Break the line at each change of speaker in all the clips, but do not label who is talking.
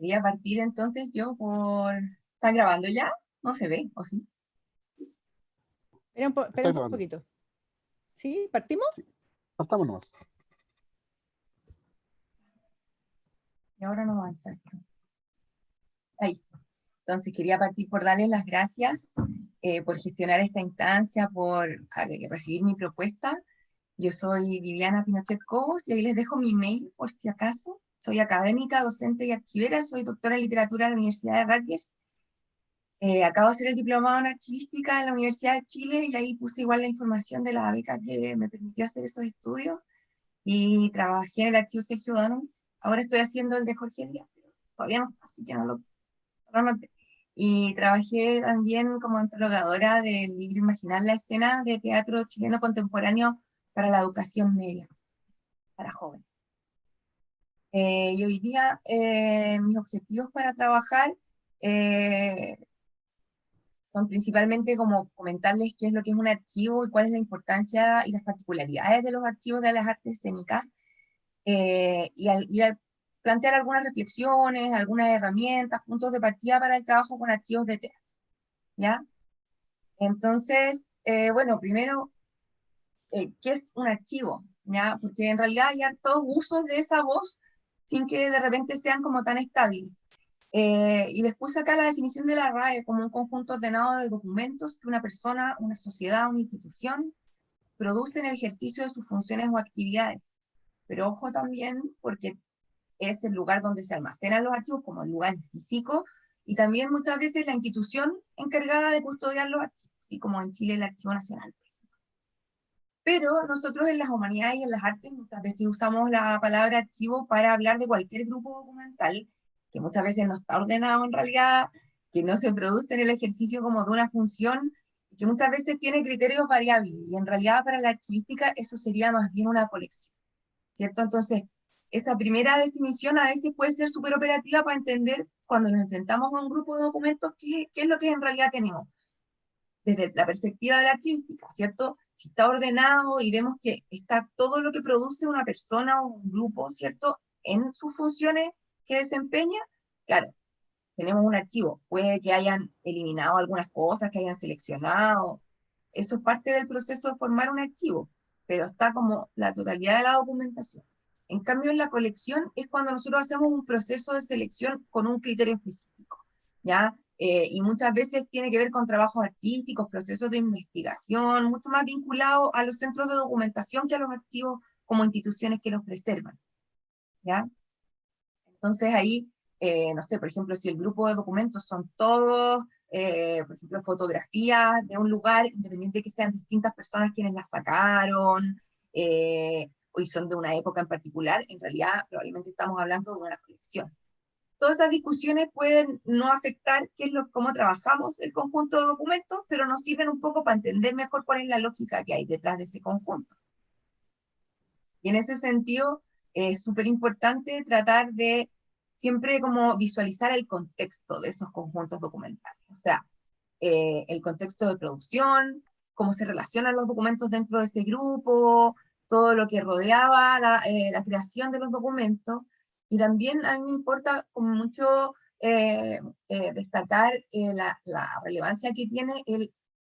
Voy a partir entonces yo por... ¿Está grabando ya? No se ve, ¿o sí?
Espera
Está
un
grabando.
poquito. ¿Sí? ¿Partimos?
Sí. Partamos nomás.
Y ahora no avanza esto. Ahí sí. Entonces quería partir por darles las gracias por gestionar esta instancia, por recibir mi propuesta. Yo soy Viviana Pinochet Cobos y ahí les dejo mi mail por si acaso. Soy académica, docente y archivera, soy doctora en literatura en la Universidad de Rutgers. Acabo de hacer el diplomado en archivística en la Universidad de Chile y ahí puse igual la información de la beca que me permitió hacer esos estudios y trabajé en el archivo Sergio Danowitz. Ahora estoy haciendo el de Jorge Díaz, pero todavía no, así que no lo anoté. Y trabajé también como antologadora del libro Imaginar la escena de teatro chileno contemporáneo para la educación media, para jóvenes. Y hoy día mis objetivos para trabajar son principalmente como comentarles qué es lo que es un archivo y cuál es la importancia y las particularidades de los archivos de las artes escénicas, y plantear algunas reflexiones, algunas herramientas, puntos de partida para el trabajo con archivos de teatro, ¿ya? Entonces, bueno, primero, ¿qué es un archivo? ¿Ya? Porque en realidad hay todos usos de esa voz sin que de repente sean como tan estables. Y después acá la definición de la RAE como un conjunto ordenado de documentos que una persona, una sociedad, una institución produce en el ejercicio de sus funciones o actividades. Pero ojo también, porque es el lugar donde se almacenan los archivos como el lugar físico, y también muchas veces la institución encargada de custodiar los archivos, así como en Chile el Archivo Nacional. Pero nosotros en las humanidades y en las artes muchas veces usamos la palabra archivo para hablar de cualquier grupo documental, que muchas veces no está ordenado en realidad, que no se produce en el ejercicio como de una función, y que muchas veces tiene criterios variables, y en realidad para la archivística eso sería más bien una colección, ¿cierto? Entonces, esta primera definición a veces puede ser súper operativa para entender cuando nos enfrentamos a un grupo de documentos qué es lo que en realidad tenemos desde la perspectiva de la archivística, ¿cierto? Si está ordenado y vemos que está todo lo que produce una persona o un grupo, ¿cierto? En sus funciones que desempeña, claro, tenemos un archivo. Puede que hayan eliminado algunas cosas, que hayan seleccionado. Eso es parte del proceso de formar un archivo, pero está como la totalidad de la documentación. En cambio, en la colección es cuando nosotros hacemos un proceso de selección con un criterio específico, ¿ya? Y muchas veces tiene que ver con trabajos artísticos, procesos de investigación, mucho más vinculado a los centros de documentación que a los archivos como instituciones que los preservan, ¿ya? Entonces ahí, no sé, por ejemplo, si el grupo de documentos son todos, por ejemplo, fotografías de un lugar, independiente de que sean distintas personas quienes las sacaron, o son de una época en particular, en realidad probablemente estamos hablando de una colección. Todas esas discusiones pueden no afectar cómo trabajamos el conjunto de documentos, pero nos sirven un poco para entender mejor cuál es la lógica que hay detrás de ese conjunto. Y en ese sentido, es súper importante tratar de siempre como visualizar el contexto de esos conjuntos documentales. O sea, el contexto de producción, cómo se relacionan los documentos dentro de ese grupo, todo lo que rodeaba la creación de los documentos. Y también a mí me importa como mucho destacar la relevancia que tiene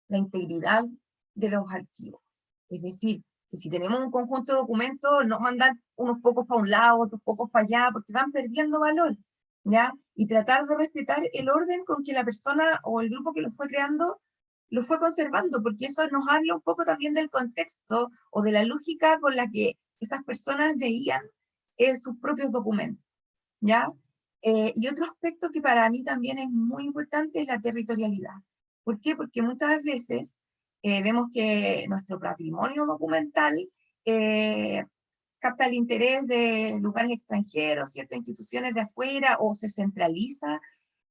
la integridad de los archivos. Es decir, que si tenemos un conjunto de documentos, no mandar unos pocos para un lado, otros pocos para allá, porque van perdiendo valor, ¿ya? Y tratar de respetar el orden con que la persona o el grupo que lo fue creando lo fue conservando, porque eso nos habla un poco también del contexto o de la lógica con la que esas personas veían sus propios documentos, ¿ya? Y otro aspecto que para mí también es muy importante es la territorialidad. ¿Por qué? Porque muchas veces vemos que nuestro patrimonio documental eh, capta el interés de lugares extranjeros, ciertas instituciones de afuera, o se centraliza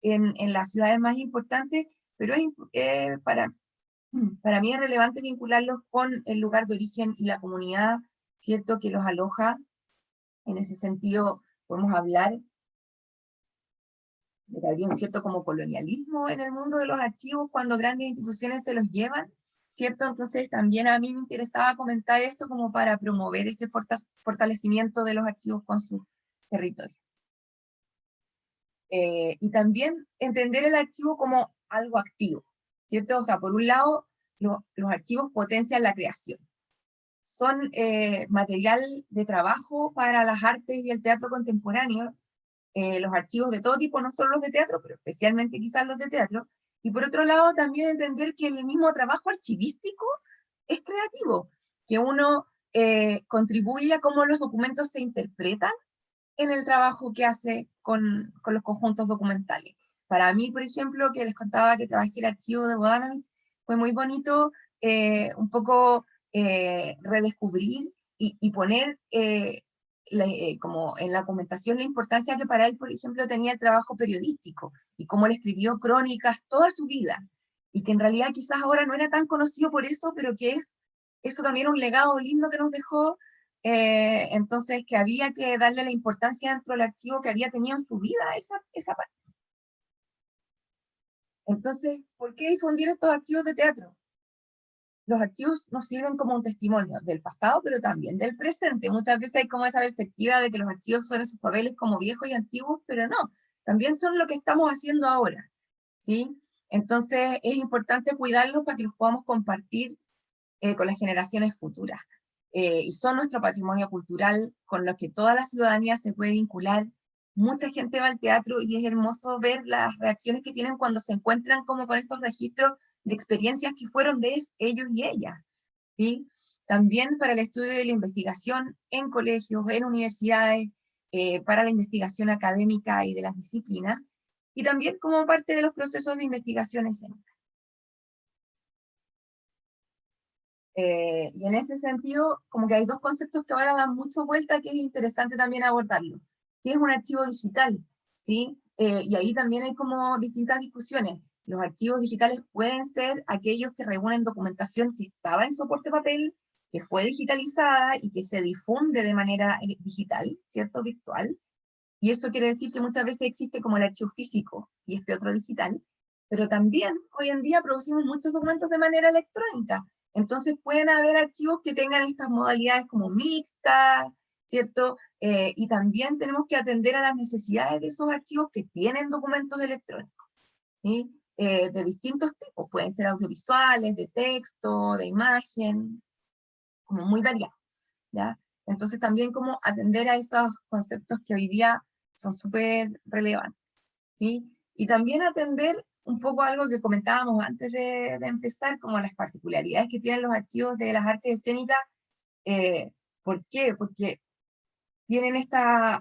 en las ciudades más importantes, pero para mí es relevante vincularlos con el lugar de origen y la comunidad, ¿cierto?, que los aloja. En ese sentido, podemos hablar de que habría un cierto como colonialismo en el mundo de los archivos cuando grandes instituciones se los llevan, ¿cierto? Entonces también a mí me interesaba comentar esto como para promover ese fortalecimiento de los archivos con sus territorios. Y también entender el archivo como algo activo, ¿cierto? O sea, por un lado, los archivos potencian la creación. Son material de trabajo para las artes y el teatro contemporáneo, los archivos de todo tipo, no solo los de teatro, pero especialmente quizás los de teatro. Y por otro lado, también entender que el mismo trabajo archivístico es creativo, que uno contribuye a cómo los documentos se interpretan en el trabajo que hace con los conjuntos documentales. Para mí, por ejemplo, que les contaba que trabajé el archivo de Bodanovich, fue muy bonito un poco redescubrir y poner como en la documentación la importancia que para él, por ejemplo, tenía el trabajo periodístico y cómo él escribió crónicas toda su vida, y que en realidad quizás ahora no era tan conocido por eso, pero que es eso también un legado lindo que nos dejó. Entonces, que había que darle la importancia dentro del archivo que había tenido en su vida esa parte. Entonces, ¿por qué difundir estos archivos de teatro? Los archivos nos sirven como un testimonio del pasado, pero también del presente. Muchas veces hay como esa perspectiva de que los archivos son esos papeles como viejos y antiguos, pero no, también son lo que estamos haciendo ahora, ¿sí? Entonces, es importante cuidarlos para que los podamos compartir con las generaciones futuras. Y son nuestro patrimonio cultural con lo que toda la ciudadanía se puede vincular. Mucha gente va al teatro y es hermoso ver las reacciones que tienen cuando se encuentran como con estos registros de experiencias que fueron de ellos y ellas, ¿sí? También para el estudio de la investigación en colegios, en universidades, para la investigación académica y de las disciplinas, y también como parte de los procesos de investigación escénica. Y en ese sentido, como que hay dos conceptos que ahora dan mucho vuelta, que es interesante también abordarlo, que es un archivo digital, ¿sí? Y ahí también hay como distintas discusiones. Los archivos digitales pueden ser aquellos que reúnen documentación que estaba en soporte papel, que fue digitalizada y que se difunde de manera digital, ¿cierto? Virtual. Y eso quiere decir que muchas veces existe como el archivo físico y este otro digital, pero también hoy en día producimos muchos documentos de manera electrónica. Entonces pueden haber archivos que tengan estas modalidades como mixtas, ¿cierto? Y también tenemos que atender a las necesidades de esos archivos que tienen documentos electrónicos, ¿sí? De distintos tipos, pueden ser audiovisuales, de texto, de imagen, como muy variados, ¿ya? Entonces también como atender a esos conceptos que hoy día son súper relevantes, ¿sí? Y también atender un poco algo que comentábamos antes de empezar, como las particularidades que tienen los archivos de las artes escénicas. ¿Por qué? Porque tienen esta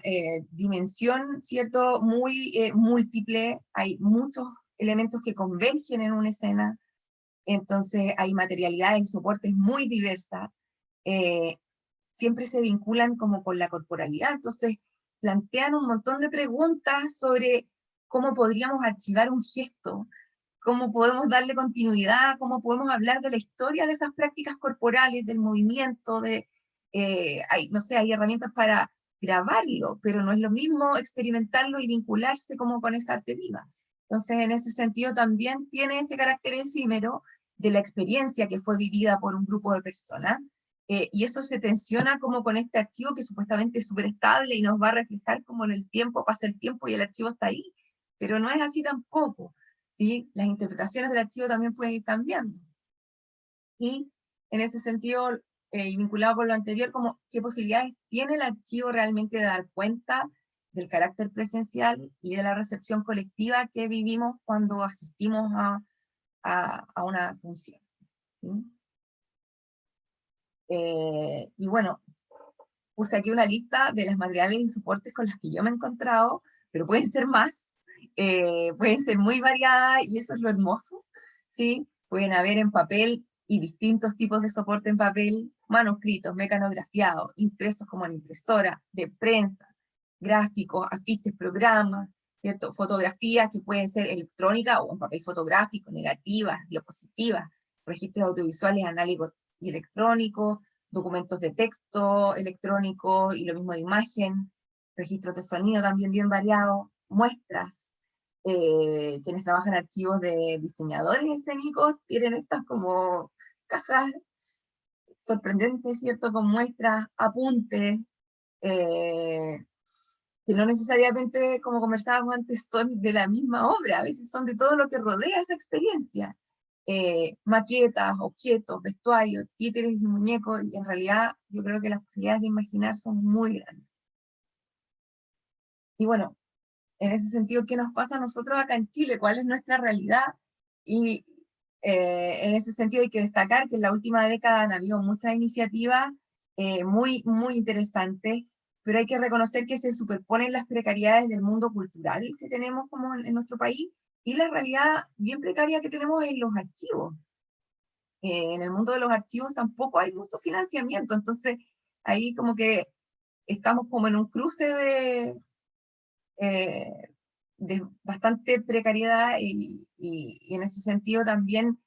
dimensión, ¿cierto? Muy múltiple, hay muchos elementos que convergen en una escena, entonces hay materialidades y soportes muy diversas, eh, siempre se vinculan como con la corporalidad, entonces plantean un montón de preguntas sobre cómo podríamos archivar un gesto, cómo podemos darle continuidad, cómo podemos hablar de la historia de esas prácticas corporales, del movimiento, no sé, hay herramientas para grabarlo, pero no es lo mismo experimentarlo y vincularse como con esa arte viva. Entonces, en ese sentido también tiene ese carácter efímero de la experiencia que fue vivida por un grupo de personas, y eso se tensiona como con este archivo que supuestamente es súper estable y nos va a reflejar como en el tiempo, pasa el tiempo y el archivo está ahí, pero no es así tampoco, ¿sí? Las interpretaciones del archivo también pueden ir cambiando. Y en ese sentido, y vinculado con lo anterior, como qué posibilidades tiene el archivo realmente de dar cuenta del carácter presencial y de la recepción colectiva que vivimos cuando asistimos a una función, ¿sí? Y bueno, puse aquí una lista de los materiales y soportes con los que yo me he encontrado, pero pueden ser más, pueden ser muy variadas, y eso es lo hermoso, ¿sí? Pueden haber en papel y distintos tipos de soporte en papel, manuscritos, mecanografiados, impresos como en impresora, de prensa, gráficos, afiches, programas, ¿cierto? Fotografías que pueden ser electrónicas o en papel fotográfico, negativas, diapositivas, registros audiovisuales análogos y electrónicos, documentos de texto electrónico y lo mismo de imagen, registros de sonido también bien variados, muestras. Quienes trabajan en archivos de diseñadores escénicos tienen estas como cajas sorprendentes, ¿cierto? Con muestras, apuntes, eh, que no necesariamente, como conversábamos antes, son de la misma obra, a veces son de todo lo que rodea esa experiencia. Maquetas, objetos, vestuarios, títeres y muñecos, y en realidad yo creo que las posibilidades de imaginar son muy grandes. Y bueno, en ese sentido, ¿qué nos pasa a nosotros acá en Chile? ¿Cuál es nuestra realidad? Y en ese sentido hay que destacar que en la última década han habido muchas iniciativas muy interesantes, pero hay que reconocer que se superponen las precariedades del mundo cultural que tenemos como en nuestro país y la realidad bien precaria que tenemos en los archivos. En el mundo de los archivos tampoco hay mucho financiamiento, entonces ahí como que estamos como en un cruce eh, de bastante precariedad y en ese sentido también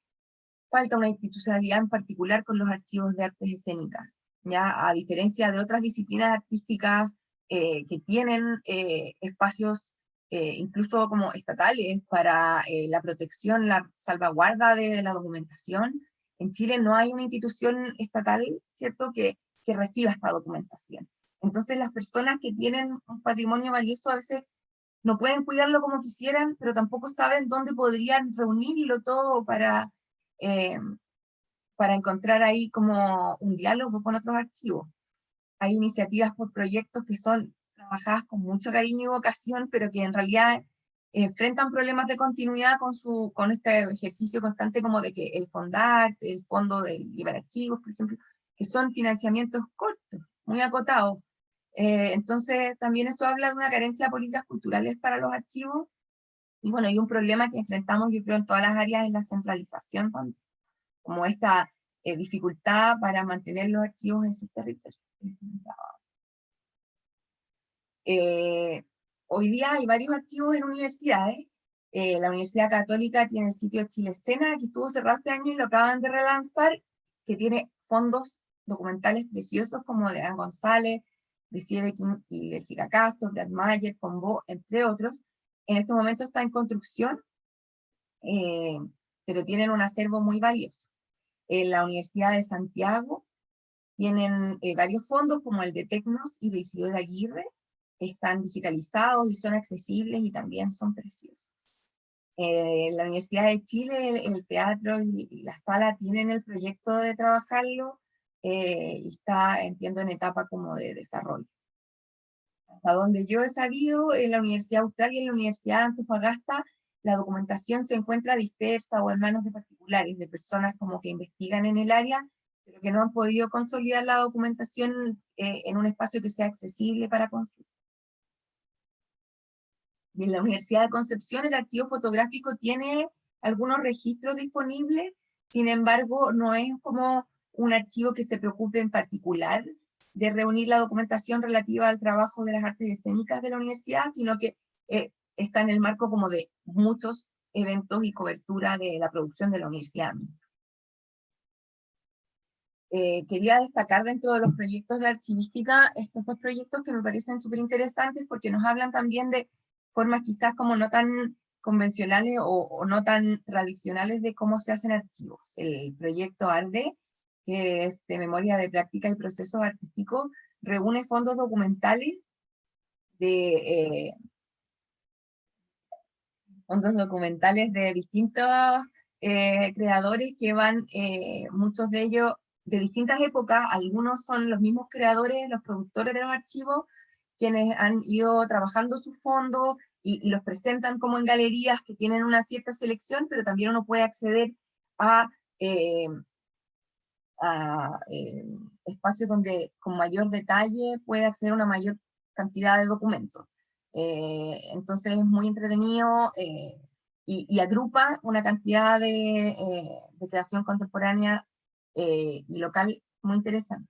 falta una institucionalidad en particular con los archivos de artes escénicas, ¿ya? A diferencia de otras disciplinas artísticas que tienen espacios incluso como estatales para la protección, la salvaguarda de la documentación, en Chile no hay una institución estatal, ¿cierto?, que reciba esta documentación. Entonces las personas que tienen un patrimonio valioso a veces no pueden cuidarlo como quisieran, pero tampoco saben dónde podrían reunirlo todo eh, para encontrar ahí como un diálogo con otros archivos. Hay iniciativas por proyectos que son trabajadas con mucho cariño y vocación, pero que en realidad enfrentan problemas de continuidad con este ejercicio constante como de que el Fondart, el Fondo de Liberarchivos, por ejemplo, que son financiamientos cortos, muy acotados. Entonces, también esto habla de una carencia de políticas culturales para los archivos, y bueno, hay un problema que enfrentamos, yo creo, en todas las áreas, en la centralización, como esta dificultad para mantener los archivos en sus territorios. Hoy día hay varios archivos en universidades. La Universidad Católica tiene el sitio Chilescena, que estuvo cerrado este año y lo acaban de relanzar, que tiene fondos documentales preciosos como de Ana González, de Siebeking y Bélgica Castro, Brad Mayer, Combo, entre otros. En este momento está en construcción, eh, pero tienen un acervo muy valioso. En la Universidad de Santiago tienen varios fondos como el de Tecnos y de Isidora Aguirre, que están digitalizados y son accesibles y también son preciosos. La Universidad de Chile, el teatro y la sala tienen el proyecto de trabajarlo y está, entiendo, en etapa como de desarrollo. Hasta donde yo he sabido, en la Universidad Austral y en la Universidad de Antofagasta, la documentación se encuentra dispersa o en manos de particulares, de personas como que investigan en el área, pero que no han podido consolidar la documentación en un espacio que sea accesible para consulta. Y en la Universidad de Concepción el archivo fotográfico tiene algunos registros disponibles, sin embargo no es como un archivo que se preocupe en particular de reunir la documentación relativa al trabajo de las artes escénicas de la universidad, sino que está en el marco como de muchos eventos y cobertura de la producción de la universidad misma. Quería destacar dentro de los proyectos de archivística estos dos proyectos que me parecen súper interesantes porque nos hablan también de formas quizás como no tan convencionales o no tan tradicionales de cómo se hacen archivos. El proyecto ARDE, que es de memoria de práctica y procesos artísticos, reúne fondos documentales de distintos creadores que van, muchos de ellos de distintas épocas, algunos son los mismos creadores, los productores de los archivos, quienes han ido trabajando sus fondos y los presentan como en galerías que tienen una cierta selección, pero también uno puede acceder a, eh, a espacios donde con mayor detalle puede acceder a una mayor cantidad de documentos. Entonces es muy entretenido y agrupa una cantidad de creación contemporánea y local muy interesante.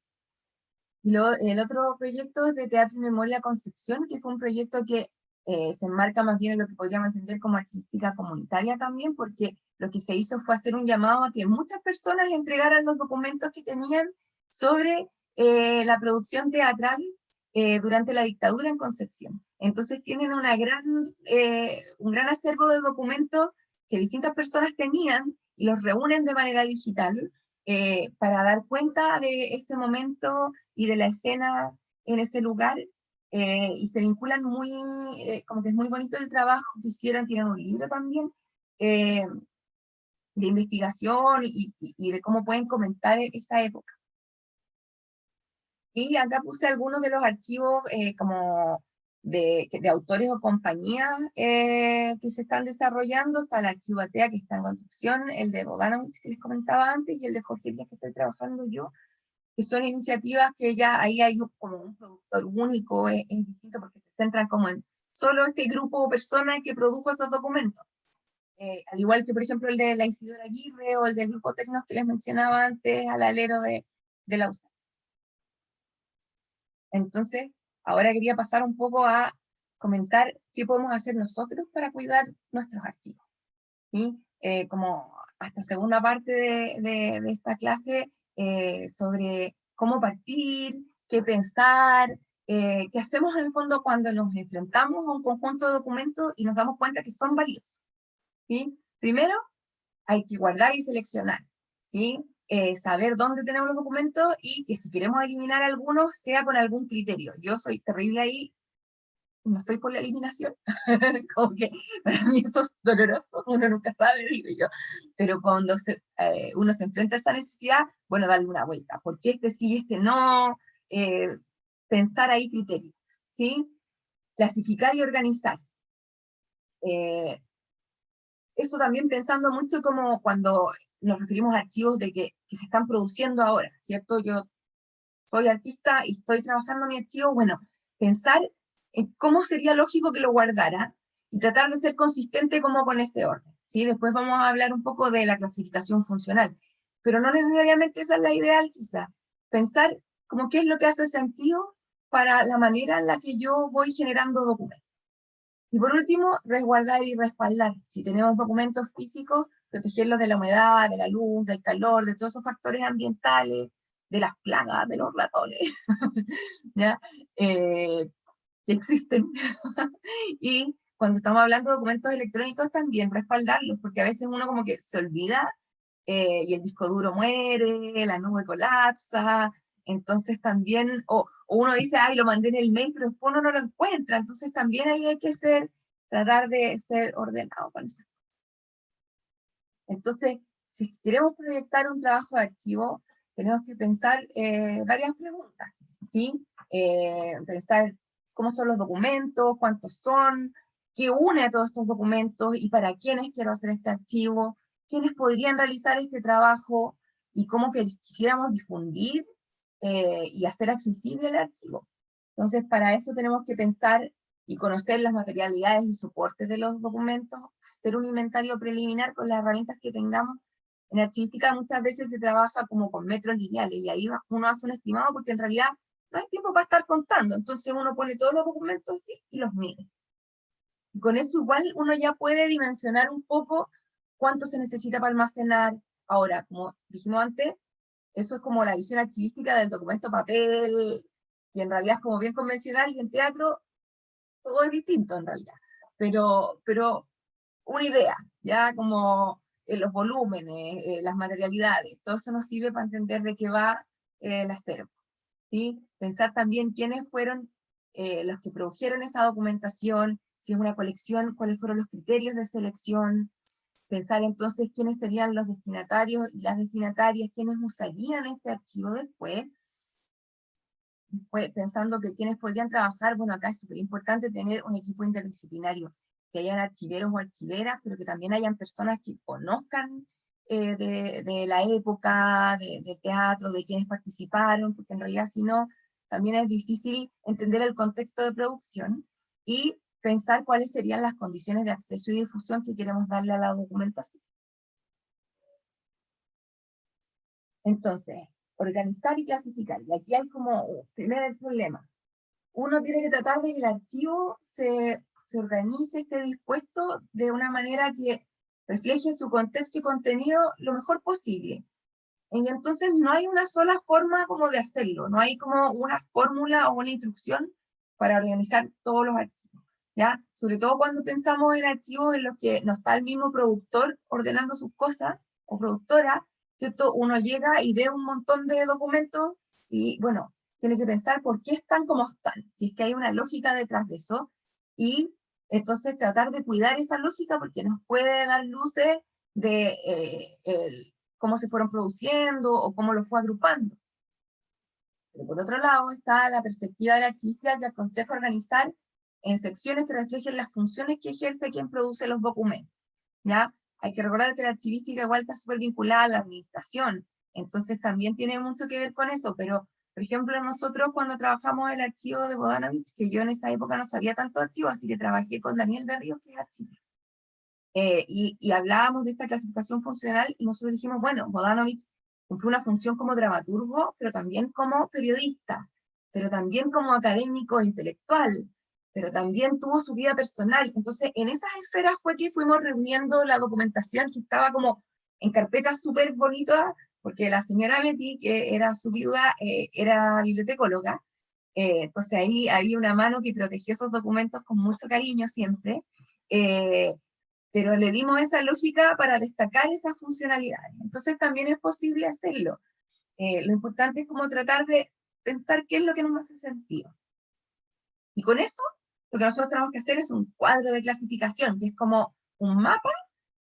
Y el otro proyecto es de Teatro y Memoria Concepción, que fue un proyecto que se enmarca más bien en lo que podríamos entender como artística comunitaria también, porque lo que se hizo fue hacer un llamado a que muchas personas entregaran los documentos que tenían sobre la producción teatral durante la dictadura en Concepción. Entonces tienen un gran acervo de documentos que distintas personas tenían y los reúnen de manera digital para dar cuenta de ese momento y de la escena en ese lugar, y se vinculan muy, como que es muy bonito el trabajo que hicieron, tienen un libro también, de investigación y de cómo pueden comentar esa época. Y acá puse algunos de los archivos como de autores o compañías que se están desarrollando. Está el archivo ATEA que está en construcción, el de Bogdanovich que les comentaba antes y el de Jorge Díaz que estoy trabajando yo, que son iniciativas que ya ahí hay como un productor único, es distinto porque se centran como en solo este grupo o personas que produjo esos documentos. Al igual que, por ejemplo, el de la Isidora Aguirre o el del grupo Tecnos que les mencionaba antes al alero de la USACH. Entonces, ahora quería pasar un poco a comentar qué podemos hacer nosotros para cuidar nuestros archivos. ¿Sí? Como hasta segunda parte de esta clase, sobre cómo partir, qué pensar, qué hacemos en el fondo cuando nos enfrentamos a un conjunto de documentos y nos damos cuenta que son valiosos. ¿Sí? Primero, hay que guardar y seleccionar, ¿sí? Saber dónde tenemos los documentos y que si queremos eliminar algunos, sea con algún criterio. Yo soy terrible ahí, no estoy por la eliminación, como que para mí eso es doloroso, uno nunca sabe, digo yo, pero cuando uno se enfrenta a esa necesidad, bueno, darle una vuelta, porque este sí, este no, pensar ahí criterios, ¿sí? Clasificar y organizar. Eso también pensando mucho como cuando nos referimos a archivos que se están produciendo ahora, ¿cierto? Yo soy artista y estoy trabajando mi archivo, bueno, pensar en cómo sería lógico que lo guardara y tratar de ser consistente como con ese orden, ¿sí? Después vamos a hablar un poco de la clasificación funcional, pero no necesariamente esa es la ideal quizá. Pensar como qué es lo que hace sentido para la manera en la que yo voy generando documentos. Y por último, resguardar y respaldar. Si tenemos documentos físicos, protegerlos de la humedad, de la luz, del calor, de todos esos factores ambientales, de las plagas, de los ratones, ¿ya? Que existen. Y cuando estamos hablando de documentos electrónicos, también respaldarlos, porque a veces uno como que se olvida y el disco duro muere, la nube colapsa, entonces también, o uno dice, ay, lo mandé en el mail, pero después uno no lo encuentra, entonces también ahí hay que tratar de ser ordenado con eso. Entonces, si queremos proyectar un trabajo de archivo, tenemos que pensar varias preguntas, ¿sí? Pensar cómo son los documentos, cuántos son, qué une a todos estos documentos y para quiénes quiero hacer este archivo, quiénes podrían realizar este trabajo y cómo que quisiéramos difundir y hacer accesible el archivo. Entonces, para eso tenemos que pensar y conocer las materialidades y soportes de los documentos, hacer un inventario preliminar con las herramientas que tengamos. En archivística muchas veces se trabaja como con metros lineales y ahí uno hace un estimado porque en realidad no hay tiempo para estar contando, entonces uno pone todos los documentos y los mide. Y con eso igual uno ya puede dimensionar un poco cuánto se necesita para almacenar. Ahora, como dijimos antes, eso es como la visión archivística del documento papel, y en realidad es como bien convencional, y en teatro todo es distinto en realidad. Pero una idea, ya como los volúmenes, las materialidades, todo eso nos sirve para entender de qué va el acervo. ¿Sí? Pensar también quiénes fueron los que produjeron esa documentación, si es una colección, cuáles fueron los criterios de selección, pensar entonces quiénes serían los destinatarios y las destinatarias, quiénes usarían este archivo después, pensando que quiénes podrían trabajar, bueno, acá es súper importante tener un equipo interdisciplinario, que hayan archiveros o archiveras, pero que también hayan personas que conozcan de la época, del teatro, de quienes participaron, porque en realidad si no, también es difícil entender el contexto de producción y pensar cuáles serían las condiciones de acceso y difusión que queremos darle a la documentación. Entonces, organizar y clasificar. Y aquí hay como, primero el problema. Uno tiene que tratar de que el archivo se organice, esté dispuesto de una manera que refleje su contexto y contenido lo mejor posible. Y entonces no hay una sola forma como de hacerlo, no hay como una fórmula o una instrucción para organizar todos los archivos, ¿ya? Sobre todo cuando pensamos en archivos en los que no está el mismo productor ordenando sus cosas, o productora, ¿cierto? Uno llega y ve un montón de documentos y, bueno, tiene que pensar por qué están como están, si es que hay una lógica detrás de eso, y entonces tratar de cuidar esa lógica porque nos puede dar luces de cómo se fueron produciendo o cómo lo fue agrupando. Pero por otro lado está la perspectiva de la archivística que aconseja organizar en secciones que reflejen las funciones que ejerce quien produce los documentos. ¿Ya? Hay que recordar que la archivística igual está súper vinculada a la administración, entonces también tiene mucho que ver con eso, pero por ejemplo nosotros cuando trabajamos el archivo de Bodanovich, que yo en esa época no sabía tanto archivo, así que trabajé con Daniel Berríos, que es archivista. Y hablábamos de esta clasificación funcional y nosotros dijimos, bueno, Bodanovich cumplió una función como dramaturgo, pero también como periodista, pero también como académico e intelectual, pero también tuvo su vida personal. Entonces, en esas esferas fue que fuimos reuniendo la documentación que estaba como en carpetas súper bonitas, porque la señora Betty, que era su viuda, era bibliotecóloga, entonces ahí había una mano que protegió esos documentos con mucho cariño siempre, pero le dimos esa lógica para destacar esas funcionalidades. Entonces también es posible hacerlo. Lo importante es como tratar de pensar qué es lo que nos hace sentido. Y con eso, lo que nosotros tenemos que hacer es un cuadro de clasificación, que es como un mapa,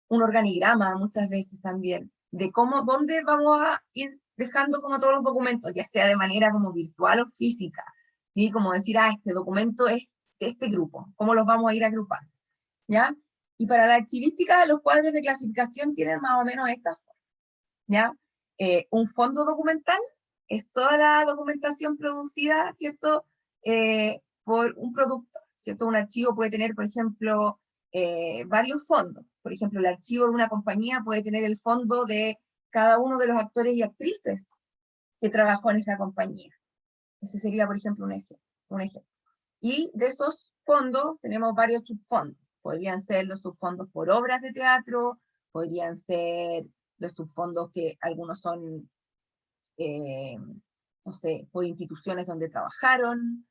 un organigrama muchas veces también, de cómo, dónde vamos a ir dejando como todos los documentos, ya sea de manera como virtual o física, ¿sí? Como decir, este documento es de este grupo, cómo los vamos a ir agrupando, ¿ya? Y para la archivística, los cuadros de clasificación tienen más o menos esta forma, ¿ya? Un fondo documental es toda la documentación producida, ¿cierto? Por un productor, ¿cierto? Un archivo puede tener, por ejemplo, varios fondos. Por ejemplo, el archivo de una compañía puede tener el fondo de cada uno de los actores y actrices que trabajó en esa compañía. Ese sería, por ejemplo, un ejemplo. Y de esos fondos tenemos varios subfondos. Podrían ser los subfondos por obras de teatro, podrían ser los subfondos que algunos son, no sé, por instituciones donde trabajaron,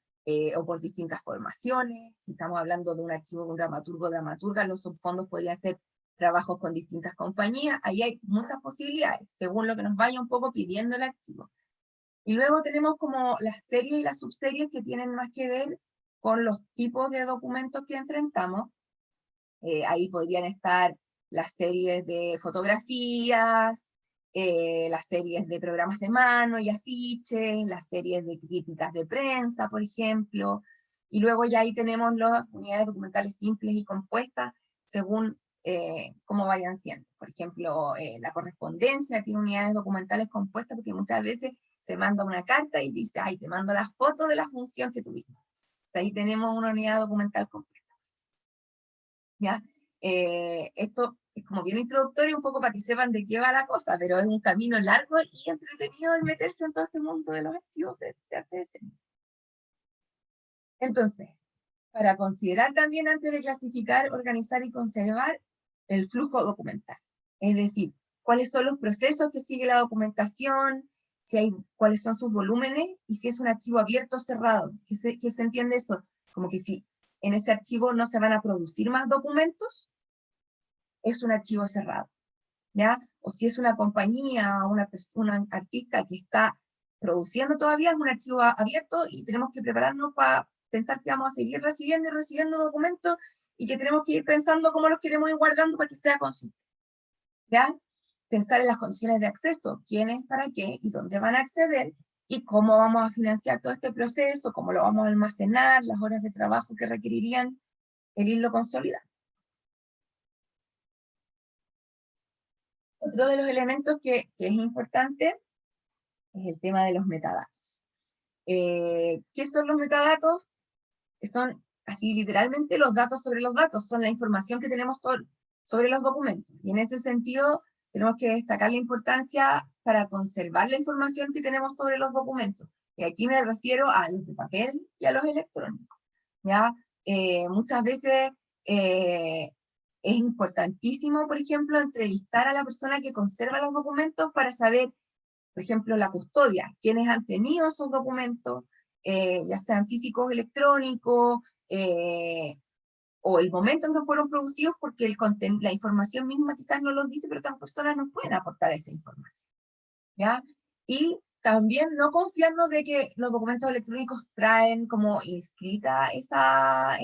o por distintas formaciones. Si estamos hablando de un archivo de un dramaturgo o dramaturga, los subfondos podrían ser trabajos con distintas compañías. Ahí hay muchas posibilidades, según lo que nos vaya un poco pidiendo el archivo. Y luego tenemos como las series y las subseries que tienen más que ver con los tipos de documentos que enfrentamos. Ahí podrían estar las series de fotografías, las series de programas de mano y afiches, las series de críticas de prensa, por ejemplo, y luego ya ahí tenemos las unidades documentales simples y compuestas según cómo vayan siendo. Por ejemplo, la correspondencia tiene unidades documentales compuestas porque muchas veces se manda una carta y dice, ay, te mando la foto de la función que tuvimos. Entonces, ahí tenemos una unidad documental completa. ¿Ya? Esto es como bien introductorio, un poco para que sepan de qué va la cosa, pero es un camino largo y entretenido el meterse en todo este mundo de los archivos de arte de escena. Entonces, para considerar también antes de clasificar, organizar y conservar el flujo documental. Es decir, cuáles son los procesos que sigue la documentación, si hay, cuáles son sus volúmenes y si es un archivo abierto o cerrado. ¿Qué se entiende esto? Como que si en ese archivo no se van a producir más documentos, es un archivo cerrado, ¿ya? O si es una compañía o una artista que está produciendo todavía, es un archivo abierto y tenemos que prepararnos para pensar que vamos a seguir recibiendo y recibiendo documentos y que tenemos que ir pensando cómo los queremos ir guardando para que sea consistente, ¿ya? Pensar en las condiciones de acceso, quiénes, para qué y dónde van a acceder y cómo vamos a financiar todo este proceso, cómo lo vamos a almacenar, las horas de trabajo que requerirían el irlo consolidando. Otro de los elementos que es importante es el tema de los metadatos. ¿Qué son los metadatos? Son así literalmente los datos sobre los datos, son la información que tenemos sobre los documentos. Y en ese sentido tenemos que destacar la importancia para conservar la información que tenemos sobre los documentos. Y aquí me refiero a los de papel y a los electrónicos. ¿Ya? Muchas veces es importantísimo, por ejemplo, entrevistar a la persona que conserva los documentos para saber, por ejemplo, la custodia, quiénes han tenido esos documentos, ya sean físicos, electrónicos, o el momento en que fueron producidos, porque la información misma quizás no los dice, pero otras personas nos pueden aportar esa información, ¿ya? Y también no confiarnos de que los documentos electrónicos traen como inscrita esa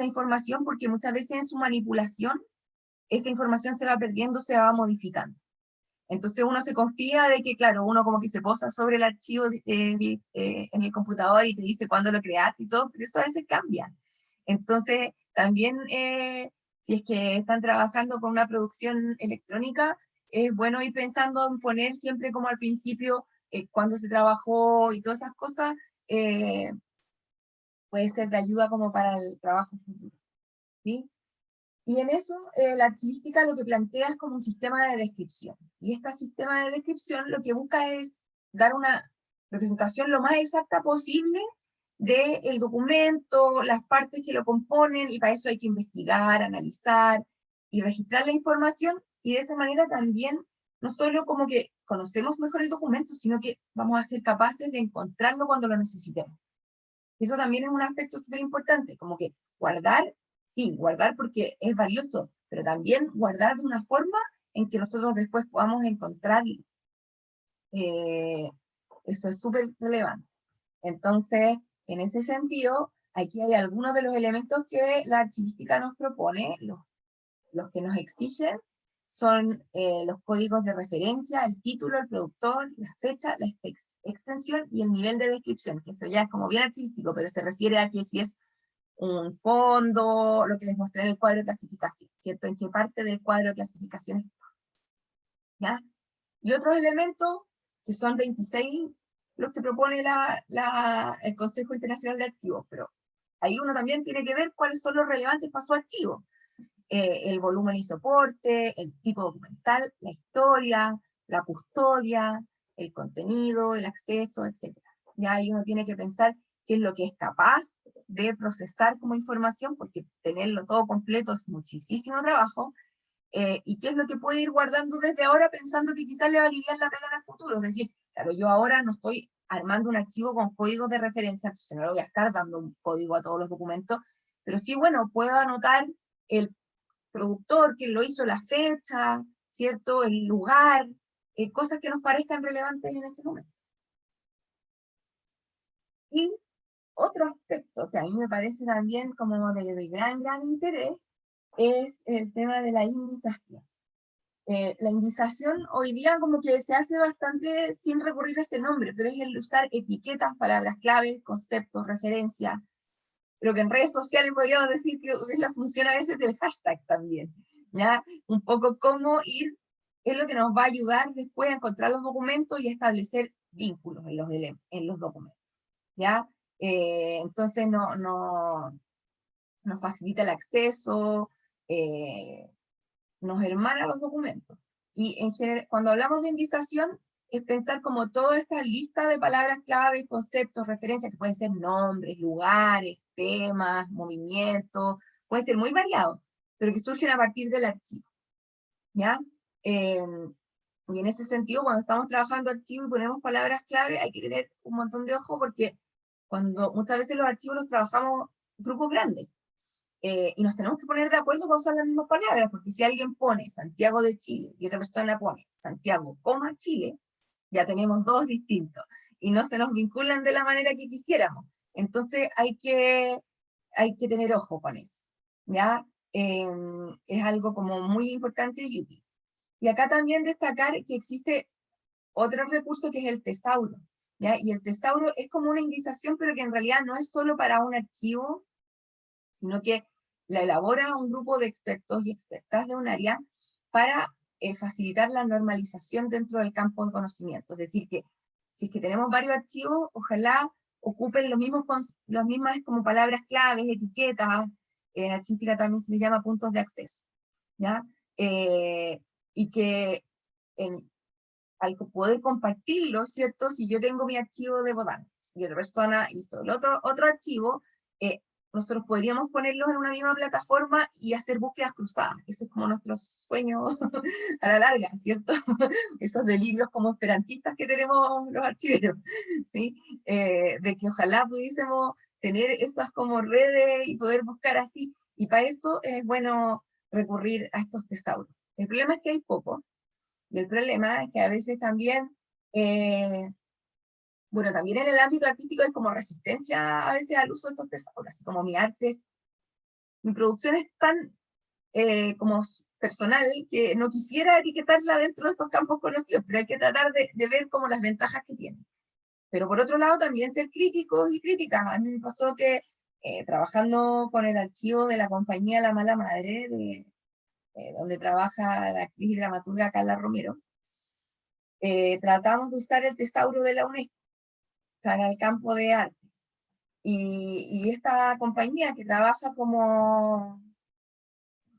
información, porque muchas veces en su manipulación, esa información se va perdiendo, se va modificando. Entonces uno se confía de que, claro, uno como que se posa sobre el archivo en el computador y te dice cuándo lo creaste y todo, pero eso a veces cambia. Entonces, también, si es que están trabajando con una producción electrónica, es bueno ir pensando en poner siempre como al principio cuándo se trabajó y todas esas cosas, eh, puede ser de ayuda como para el trabajo futuro, ¿sí? Y en eso, la archivística lo que plantea es como un sistema de descripción. Y este sistema de descripción lo que busca es dar una representación lo más exacta posible del documento, las partes que lo componen, y para eso hay que investigar, analizar y registrar la información, y de esa manera también, no solo como que conocemos mejor el documento, sino que vamos a ser capaces de encontrarlo cuando lo necesitemos. Eso también es un aspecto súper importante, como que guardar, sí, guardar porque es valioso, pero también guardar de una forma en que nosotros después podamos encontrarlo. Eh, Eso es súper relevante. Entonces, en ese sentido, aquí hay algunos de los elementos que la archivística nos propone, los que nos exigen, son los códigos de referencia, el título, el productor, la fecha, la extensión y el nivel de descripción, que eso ya es como bien archivístico, pero se refiere a que si es un fondo, lo que les mostré en el cuadro de clasificación, ¿cierto? En qué parte del cuadro de clasificación está, ¿ya? Y otros elementos, que son 26 los que propone el Consejo Internacional de Archivos, pero ahí uno también tiene que ver cuáles son los relevantes para su archivo. El volumen y soporte, el tipo documental, la historia, la custodia, el contenido, el acceso, etc. Ya ahí uno tiene que pensar qué es lo que es capaz de procesar como información, porque tenerlo todo completo es muchísimo trabajo, y qué es lo que puede ir guardando desde ahora pensando que quizás le va a aliviar la pega en el futuro. Es decir, claro, yo ahora no estoy armando un archivo con códigos de referencia, entonces no le voy a estar dando un código a todos los documentos, pero sí, bueno, puedo anotar el productor, quién lo hizo, la fecha, ¿cierto? El lugar, cosas que nos parezcan relevantes en ese momento. Y otro aspecto que a mí me parece también como de gran interés es el tema de la indización. La indización hoy día como que se hace bastante sin recurrir a ese nombre, pero es el usar etiquetas, palabras clave, conceptos, referencias. Lo que en redes sociales podríamos decir que es la función a veces del hashtag también, ¿ya? Un poco cómo ir, es lo que nos va a ayudar después a encontrar los documentos y establecer vínculos en los documentos, ¿ya? Entonces nos facilita el acceso, nos hermana los documentos. Y en general, cuando hablamos de indización, es pensar como toda esta lista de palabras clave, conceptos, referencias, que pueden ser nombres, lugares, temas, movimientos, pueden ser muy variados, pero que surgen a partir del archivo, ¿ya? Y en ese sentido, cuando estamos trabajando archivo y ponemos palabras clave, hay que tener un montón de ojo porque muchas veces los archivos los trabajamos grupos grandes, y nos tenemos que poner de acuerdo para usar las mismas palabras, porque si alguien pone Santiago de Chile y otra persona pone Santiago, Chile, ya tenemos dos distintos, y no se nos vinculan de la manera que quisiéramos. Entonces hay que tener ojo con eso, ¿ya? Es algo como muy importante y útil. Y acá también destacar que existe otro recurso que es el tesauro, ¿ya? Y el tesauro es como una indización, pero que en realidad no es solo para un archivo, sino que la elabora un grupo de expertos y expertas de un área para facilitar la normalización dentro del campo de conocimiento. Es decir, que si es que tenemos varios archivos, ojalá ocupen las mismas como palabras claves, etiquetas, en archística también se les llama puntos de acceso, ¿ya? Y que al poder compartirlo, ¿cierto? Si yo tengo mi archivo de botánica y otra persona hizo el otro archivo, nosotros podríamos ponerlos en una misma plataforma y hacer búsquedas cruzadas. Ese es como nuestro sueño a la larga, ¿cierto? Esos delirios como esperantistas que tenemos los archiveros, ¿sí? De que ojalá pudiésemos tener estas como redes y poder buscar así. Y para eso es bueno recurrir a estos tesauros. El problema es que hay poco, y el problema es que a veces también Bueno, también en el ámbito artístico hay como resistencia a veces al uso de estos tesauros, así como mi producción es tan como personal que no quisiera etiquetarla dentro de estos campos conocidos, pero hay que tratar de ver como las ventajas que tiene. Pero por otro lado también ser críticos y críticas. A mí me pasó que trabajando con el archivo de la compañía La Mala Madre, donde trabaja la actriz y dramaturga Carla Romero, tratamos de usar el tesauro de la UNESCO para el campo de artes. Y esta compañía que trabaja como...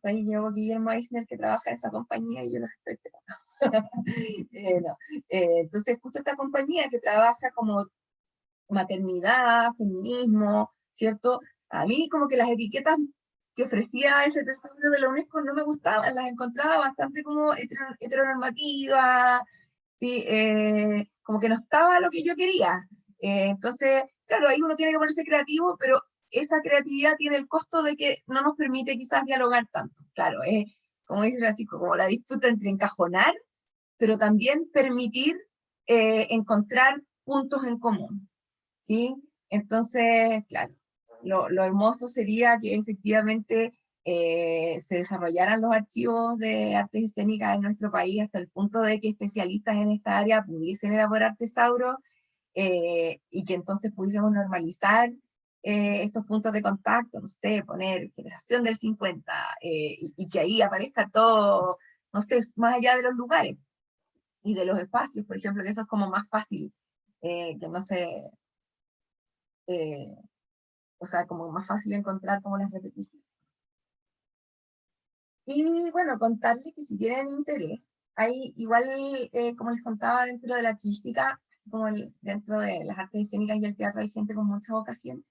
Ahí llevo Guillermo Eisner que trabaja en esa compañía y yo los estoy esperando. No. Entonces justo esta compañía que trabaja como maternidad, feminismo, ¿cierto? A mí como que las etiquetas que ofrecía ese testamento de la UNESCO no me gustaban, las encontraba bastante como heteronormativas, ¿sí? Como que no estaba lo que yo quería. Entonces, claro, ahí uno tiene que ponerse creativo, pero esa creatividad tiene el costo de que no nos permite quizás dialogar tanto. Claro, es como dice Francisco, como la disputa entre encajonar, pero también permitir encontrar puntos en común. ¿Sí? Entonces, claro, lo hermoso sería que efectivamente se desarrollaran los archivos de artes escénicas en nuestro país hasta el punto de que especialistas en esta área pudiesen elaborar tesauros y que entonces pudiésemos normalizar estos puntos de contacto, no sé, poner generación del 50 y que ahí aparezca todo, no sé, más allá de los lugares y de los espacios, por ejemplo, que eso es como más fácil, que no se eh, o sea, como más fácil encontrar como las repeticiones. Y bueno, contarles que si tienen interés, hay igual, como les contaba, dentro de la artística, así como dentro de las artes escénicas y el teatro hay gente con mucha vocación,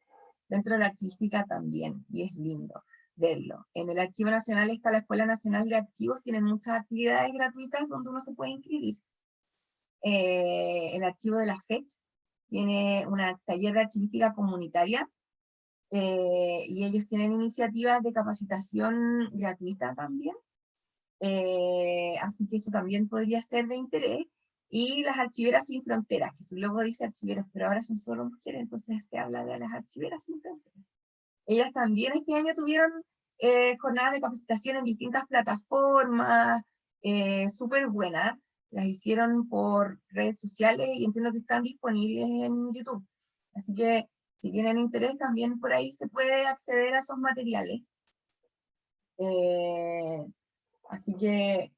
dentro de la artística también, y es lindo verlo. En el Archivo Nacional está la Escuela Nacional de Archivos, tienen muchas actividades gratuitas donde uno se puede inscribir. El Archivo de la FECH tiene un taller de archivística comunitaria, y ellos tienen iniciativas de capacitación gratuita también, así que eso también podría ser de interés. Y las archiveras sin fronteras, que su logo dice archiveros, pero ahora son solo mujeres, entonces se habla de las archiveras sin fronteras. Ellas también este año tuvieron jornadas de capacitación en distintas plataformas, súper buenas, las hicieron por redes sociales y entiendo que están disponibles en YouTube. Así que si tienen interés, también por ahí se puede acceder a esos materiales. Eh, Así que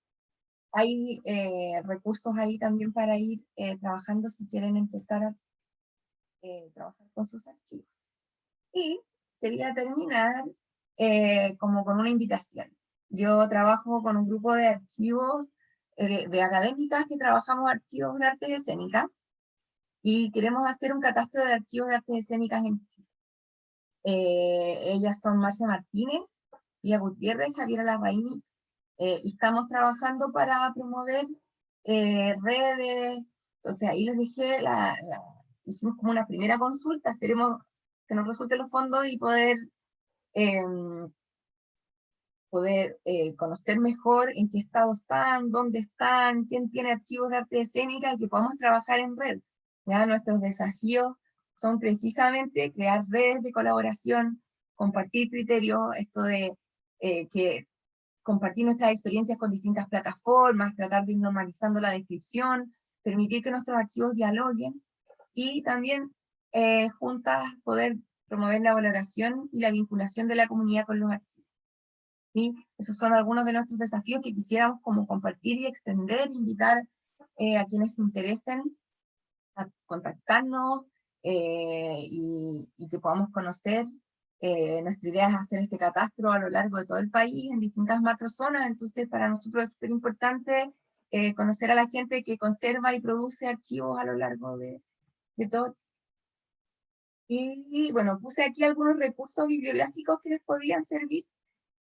hay recursos ahí también para ir trabajando si quieren empezar a trabajar con sus archivos. Y quería terminar como con una invitación. Yo trabajo con un grupo de archivos de académicas que trabajamos archivos de artes escénicas y queremos hacer un catastro de archivos de artes escénicas en Chile. Ellas son Marcia Martínez, Pía Gutiérrez, Javiera Larraín, y estamos trabajando para promover redes. Entonces ahí les dejé, hicimos como una primera consulta, esperemos que nos resulten los fondos y eh, poder conocer mejor en qué estado están, dónde están, quién tiene archivos de arte escénica y que podamos trabajar en red. Ya nuestros desafíos son precisamente crear redes de colaboración, compartir criterios, esto de que compartir nuestras experiencias con distintas plataformas, tratar de ir normalizando la descripción, permitir que nuestros archivos dialoguen y también juntas poder promover la valoración y la vinculación de la comunidad con los archivos. ¿Sí? Esos son algunos de nuestros desafíos que quisiéramos como compartir y extender, invitar a quienes se interesen a contactarnos y que podamos conocer. Nuestra idea es hacer este catastro a lo largo de todo el país, en distintas macrozonas, entonces para nosotros es súper importante conocer a la gente que conserva y produce archivos a lo largo de todo. Y bueno, puse aquí algunos recursos bibliográficos que les podrían servir,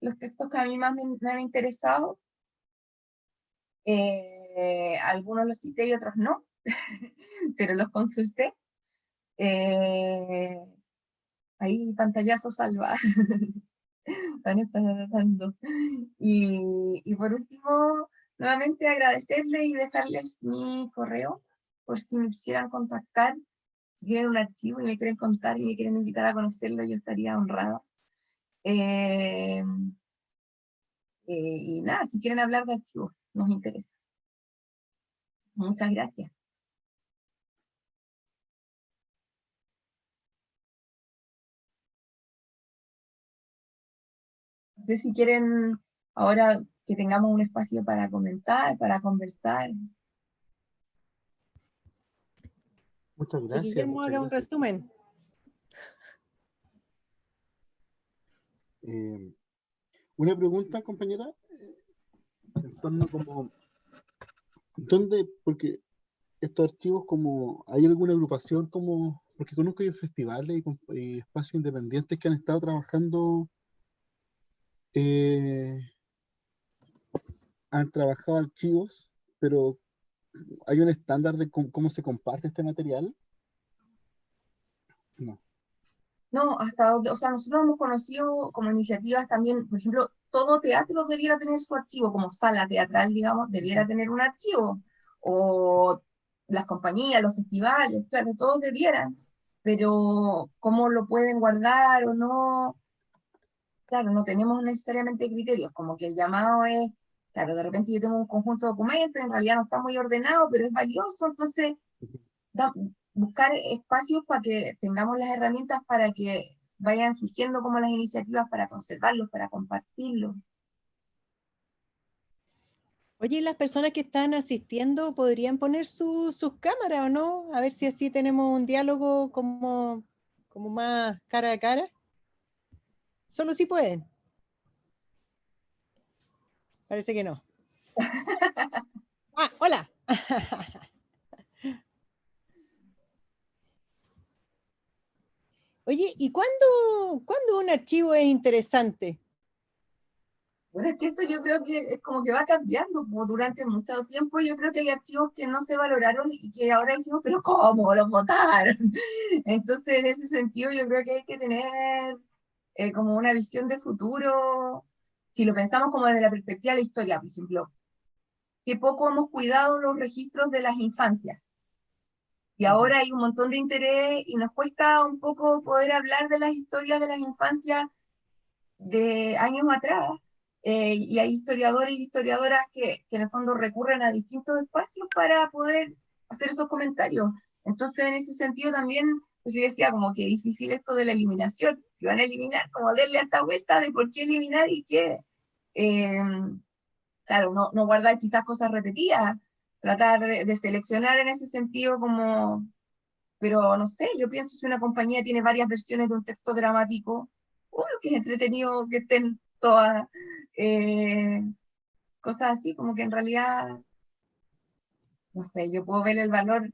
los textos que a mí más me han interesado. Algunos los cité y otros no, pero los consulté. Eh, Ahí pantallazo salva. Van a estar tratando. Y por último, nuevamente agradecerles y dejarles mi correo por si me quisieran contactar. Si tienen un archivo y me quieren contar y me quieren invitar a conocerlo, yo estaría honrada. Y nada, si quieren hablar de archivos, nos interesa. Muchas gracias. No sé si quieren ahora que tengamos un espacio para comentar, para conversar.
Muchas
Que
gracias,
Guillermo
muchas
haga un
gracias.
resumen.
Una pregunta, compañera, en torno como, ¿dónde, porque estos archivos como, hay alguna agrupación como, porque conozco hay festivales y espacios independientes que han estado trabajando, eh, han trabajado archivos, pero hay un estándar de cómo se comparte este material? No.
No, hasta donde, o sea, nosotros hemos conocido como iniciativas también, por ejemplo, todo teatro debiera tener su archivo, como sala teatral, digamos, debiera tener un archivo, o las compañías, los festivales, claro, todos debieran, pero cómo lo pueden guardar o no, claro, no tenemos necesariamente criterios, como que el llamado es, claro, de repente yo tengo un conjunto de documentos, en realidad no está muy ordenado, pero es valioso, entonces da- buscar espacios para que tengamos las herramientas para que vayan surgiendo como las iniciativas para conservarlos, para compartirlos.
Oye, ¿y las personas que están asistiendo podrían poner sus cámaras o no? A ver si así tenemos un diálogo como más cara a cara. Solo si pueden. Parece que no. Ah, hola. Oye, ¿y cuándo un archivo es interesante?
Bueno, es que eso yo creo que es como que va cambiando, como durante mucho tiempo yo creo que hay archivos que no se valoraron y que ahora decimos, pero ¿cómo los votaron? Entonces, en ese sentido, yo creo que hay que tener como una visión de futuro, si lo pensamos como desde la perspectiva de la historia, por ejemplo, que poco hemos cuidado los registros de las infancias. Y ahora hay un montón de interés y nos cuesta un poco poder hablar de las historias de las infancias de años atrás. Y hay historiadores y historiadoras que en el fondo recurren a distintos espacios para poder hacer esos comentarios. Entonces, en ese sentido también, pues yo decía como que difícil esto de la eliminación. Si van a eliminar, como darle harta vuelta de por qué eliminar y qué. Eh, claro, no guardar quizás cosas repetidas, tratar de seleccionar en ese sentido como, pero no sé, yo pienso si una compañía tiene varias versiones de un texto dramático, obvio que es entretenido que estén todas eh, cosas así, como que en realidad, no sé, yo puedo ver el valor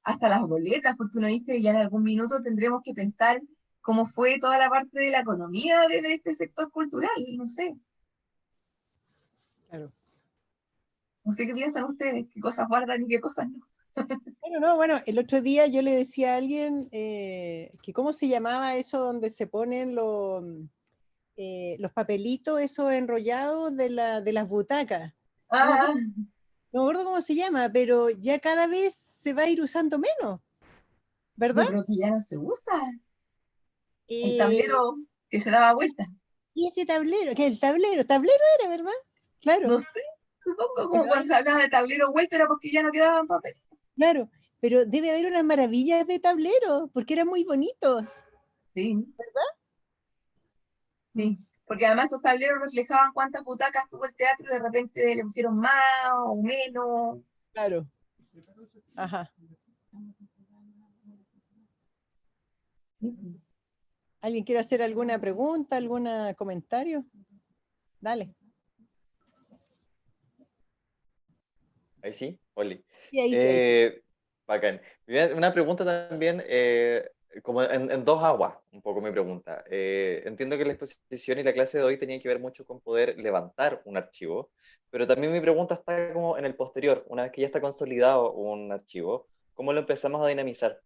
hasta las boletas, porque uno dice, ya en algún minuto tendremos que pensar cómo fue toda la parte de la economía de este sector cultural, no sé.
Claro.
No sé qué piensan ustedes, qué cosas guardan y qué cosas no.
Bueno, el otro día yo le decía a alguien que cómo se llamaba eso donde se ponen los papelitos, esos enrollados de las butacas. No me
Ah,
acuerdo, no me acuerdo cómo se llama, pero ya cada vez se va a ir usando menos, ¿verdad?
yo creo que ya no se usa el
Eh,
tablero que se daba vuelta.
y ese tablero, que el tablero era, ¿verdad? Claro,
No sé, supongo como
pero
cuando se hablaba de tablero vuelta era porque ya no quedaban papel.
claro, pero debe haber unas maravillas de tableros, porque eran muy bonitos.
Sí, sí. Porque además esos tableros reflejaban cuántas butacas tuvo el teatro y de repente le pusieron más o menos.
Claro, ajá.
Sí.
¿Alguien quiere hacer alguna pregunta, algún comentario? Dale.
Ahí sí, Oli.
Sí, ahí sí, ahí sí.
Bacán. Mira, una pregunta también, como en dos aguas, un poco mi pregunta. Entiendo que la exposición y la clase de hoy tenían que ver mucho con poder levantar un archivo, pero también mi pregunta está como en el posterior, una vez que ya está consolidado un archivo, ¿cómo lo empezamos a dinamizar?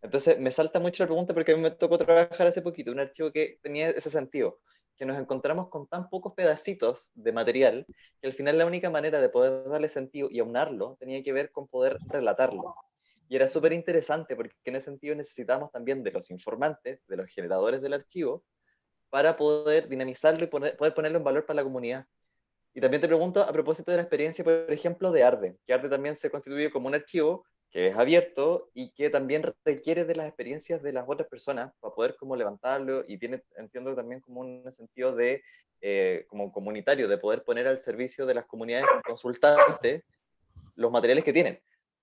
Entonces, me salta mucho la pregunta porque a mí me tocó trabajar hace poquito un archivo que tenía ese sentido, que nos encontramos con tan pocos pedacitos de material que al final la única manera de poder darle sentido y aunarlo tenía que ver con poder relatarlo. Y era súper interesante porque en ese sentido necesitamos también de los informantes, de los generadores del archivo, para poder dinamizarlo y poder ponerlo en valor para la comunidad. Y también te pregunto a propósito de la experiencia, por ejemplo, de Arde, que Arde también se constituye como un archivo que es abierto y que también requiere de las experiencias de las otras personas para poder como levantarlo y tiene, entiendo también como un sentido de, como comunitario, de poder poner al servicio de las comunidades consultantes los materiales que tienen.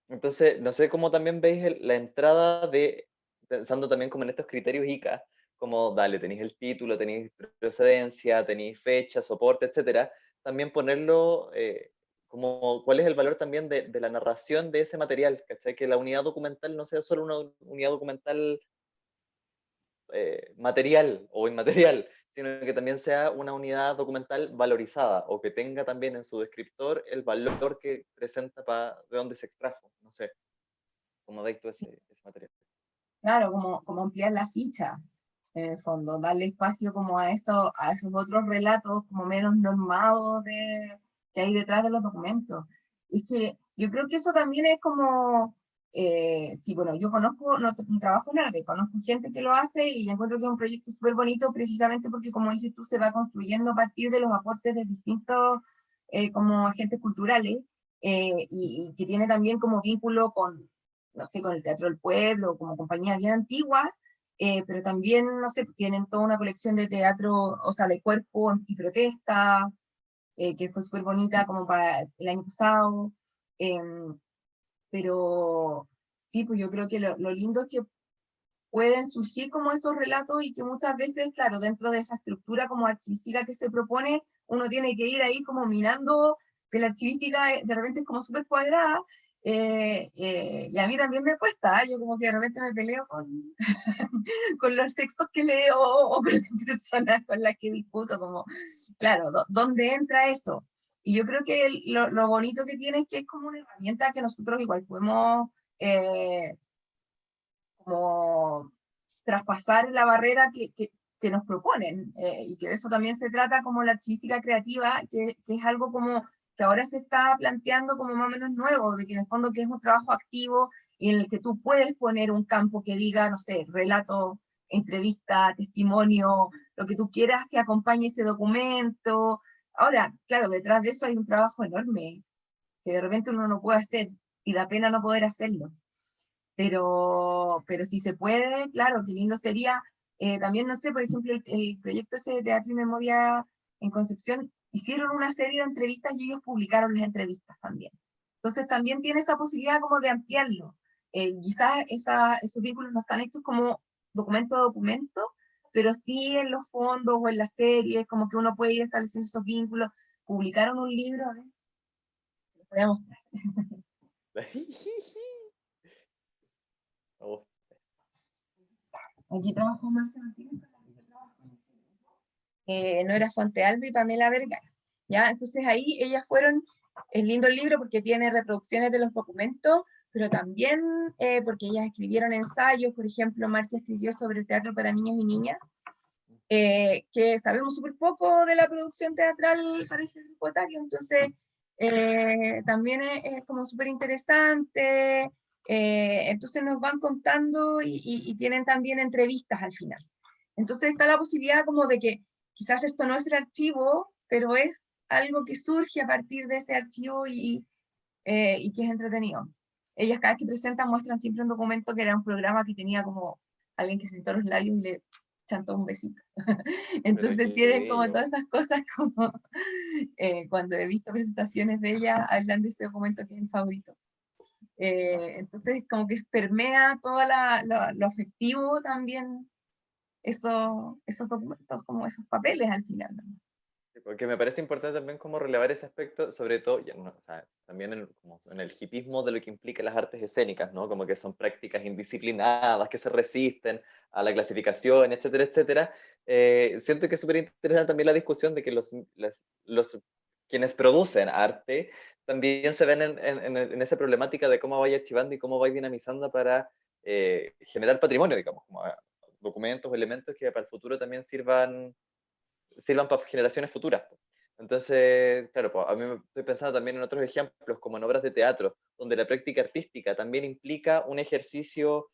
Entonces, no sé cómo también veis la entrada de, pensando también como en estos criterios ICA, como, dale, tenéis el título, tenéis procedencia, tenéis fecha, soporte, etcétera, también ponerlo como cuál es el valor también de la narración de ese material, ¿cachai? Que la unidad documental no sea solo una unidad documental material o inmaterial, sino que también sea una unidad documental valorizada o que tenga también en su descriptor el valor que presenta de dónde se extrajo. No sé, cómo veis tú ese material.
Claro, como ampliar la ficha, en el fondo, darle espacio como a esos otros relatos como menos normados que hay detrás de los documentos. Y es que yo creo que eso también es como, sí, bueno, yo conozco, no trabajo en Arde, conozco gente que lo hace y encuentro que es un proyecto súper bonito precisamente porque, como dices tú, se va construyendo a partir de los aportes de distintos como agentes culturales y que tiene también como vínculo con, no sé, con el Teatro del Pueblo, como compañía bien antigua, pero también, no sé, tienen toda una colección de teatro, o sea, de cuerpo y protesta, que fue súper bonita como para el año pasado, eh, pero sí, pues yo creo que lo lindo es que pueden surgir como esos relatos y que muchas veces, claro, dentro de esa estructura como archivística que se propone, uno tiene que ir ahí como minando, que la archivística de repente es como súper cuadrada, y a mí también me cuesta, yo como que de repente me peleo con, con los textos que leo o con las personas con las que discuto, como, claro, ¿dónde entra eso? Y yo creo que lo bonito que tiene es que es como una herramienta que nosotros igual podemos como traspasar la barrera que nos proponen, y que de eso también se trata como la artística creativa, que es algo como que ahora se está planteando como más o menos nuevo, de que en el fondo que es un trabajo activo y en el que tú puedes poner un campo que diga, no sé, relato, entrevista, testimonio, lo que tú quieras que acompañe ese documento. Ahora, claro, detrás de eso hay un trabajo enorme que de repente uno no puede hacer y da pena no poder hacerlo. Pero si se puede, claro, qué lindo sería. También, no sé, por ejemplo, el proyecto ese de Teatro y Memoria en Concepción, hicieron una serie de entrevistas y ellos publicaron las entrevistas también. Entonces también tiene esa posibilidad como de ampliarlo. Quizás esos vínculos no están hechos como documento a documento, pero sí en los fondos o en las series, como que uno puede ir estableciendo esos vínculos. Publicaron un libro, a ver, lo voy a mostrar.
Oh,
Aquí trabajó Marta Martínez, no era Fuente Alba y Pamela Vergara, ¿ya? Entonces ahí ellas fueron, es lindo el libro porque tiene reproducciones de los documentos, pero también porque ellas escribieron ensayos, por ejemplo, Marcia escribió sobre el teatro para niños y niñas, que sabemos súper poco de la producción teatral para ese grupo etario, entonces también es como súper interesante, entonces nos van contando y tienen también entrevistas al final. Entonces está la posibilidad como de que quizás esto no es el archivo, pero es algo que surge a partir de ese archivo y que es entretenido. Ellas cada vez que presentan muestran siempre un documento que era un programa que tenía como alguien que sentó los labios y le chantó un besito.
pero
Entonces
qué
tienen como
bello.
todas esas cosas como cuando he visto presentaciones de ella, hablan de ese documento que es el favorito. Entonces como que permea todo lo afectivo también esos documentos, como esos papeles al final, ¿no?
Porque me parece importante también como relevar ese aspecto, sobre todo, ya no, o sea, también como en el hipismo de lo que implica las artes escénicas, ¿no? Como que son prácticas indisciplinadas, que se resisten a la clasificación, etcétera, etcétera. Siento que es súper interesante también la discusión de que quienes producen arte también se ven en esa problemática de cómo vaya archivando y cómo vaya dinamizando para generar patrimonio, digamos, como documentos o elementos que para el futuro también sirvan para generaciones futuras. Entonces, claro, pues, a mí me estoy pensando también en otros ejemplos, como en obras de teatro donde la práctica artística también implica un ejercicio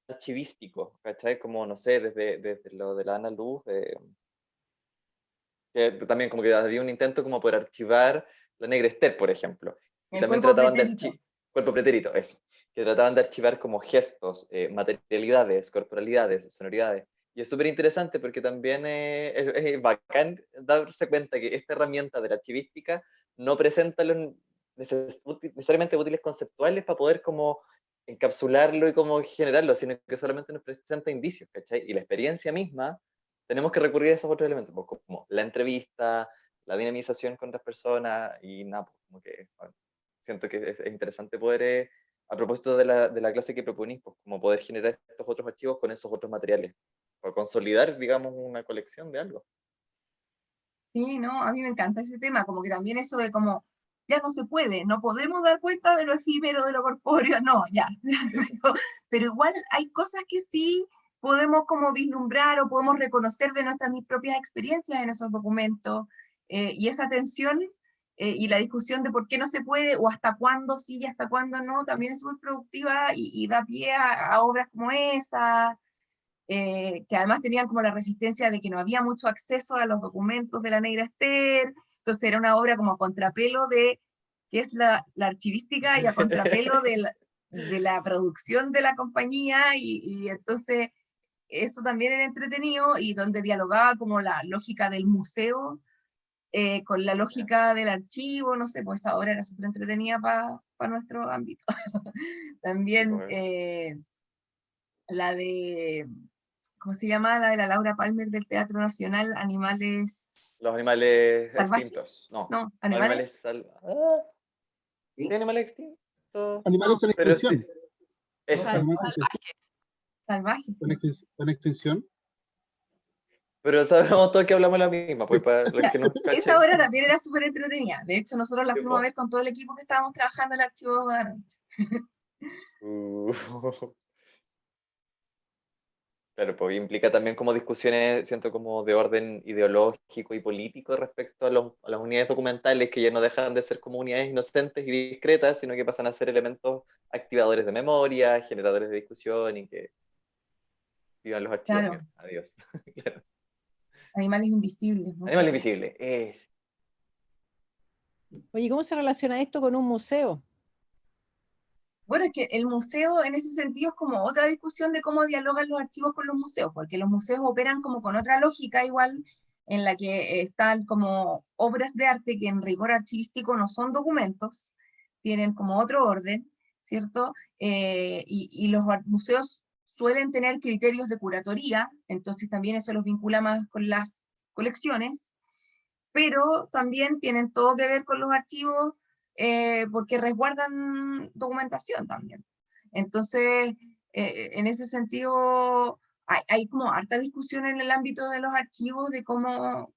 archivístico, ¿cachai? Como, no sé, desde lo de la Ana Luz, que también como que había un intento como por archivar la Negra Esther, por ejemplo. Y
El
también
cuerpo
trataban de
pretérito.
cuerpo pretérito, eso. Que trataban de archivar como gestos, materialidades, corporalidades, sonoridades. Y es súper interesante porque también es bacán darse cuenta que esta herramienta de la archivística no presenta los necesariamente útiles conceptuales para poder como encapsularlo y como generarlo, sino que solamente nos presenta indicios, ¿cachai? Y la experiencia misma, tenemos que recurrir a esos otros elementos, pues, como la entrevista, la dinamización con otras personas y nada, pues, como que bueno, siento que es interesante poder, a propósito de la clase que proponís, pues, como poder generar estos otros archivos con esos otros materiales, para consolidar, digamos, una colección de algo.
Sí, no, a mí me encanta ese tema, como que también eso de como, ya no se puede, no podemos dar cuenta de lo efímero, de lo corpóreo, no, ya. Pero igual hay cosas que sí podemos como vislumbrar o podemos reconocer de nuestras mis propias experiencias en esos documentos, y esa tensión y la discusión de por qué no se puede o hasta cuándo sí y hasta cuándo no, también es súper productiva y da pie a obras como esa. Que además tenían como la resistencia de que no había mucho acceso a los documentos de la Negra Esther, entonces era una obra como a contrapelo de que es la archivística y a contrapelo de la producción de la compañía, y entonces eso también era entretenido y donde dialogaba como la lógica del museo con la lógica del archivo, no sé, pues esa obra era súper entretenida para nuestro ámbito. También la de ¿cómo se llama? La de la Laura Palmer del Teatro Nacional, Animales
Los animales
Salvajes,
extintos, no,
no,
no
Animales,
animales salvajes. Sí,
¿sí?
animales extintos,
Animales en
pero sí,
extinción. ¿No?
esa.
Animales en extinción.
Salvajes, sí.
En extinción.
Pero sabemos todos que hablamos la misma,
Sí.
pues para los
Ya,
que nos
esa
cachen.
obra también era súper entretenida. De hecho, nosotros la fuimos a
Tipo,
ver con todo el equipo que estábamos trabajando en el archivo de Anoche.
uh, claro, pues implica también como discusiones, siento como de orden ideológico y político respecto a las unidades documentales que ya no dejan de ser como unidades inocentes y discretas, sino que pasan a ser elementos activadores de memoria, generadores de discusión y que vivan los archivos
Claro,
míos. Adiós. Claro.
Animales invisibles, muchas
Animal
veces.
invisible.
Oye, ¿cómo se relaciona esto con un museo?
Bueno, es que el museo en ese sentido es como otra discusión de cómo dialogan los archivos con los museos, porque los museos operan como con otra lógica igual, en la que están como obras de arte que en rigor archivístico no son documentos, tienen como otro orden, ¿cierto? Y los museos suelen tener criterios de curatoría, entonces también eso los vincula más con las colecciones, pero también tienen todo que ver con los archivos porque resguardan documentación también. Entonces, en ese sentido, hay como harta discusión en el ámbito de los archivos de cómo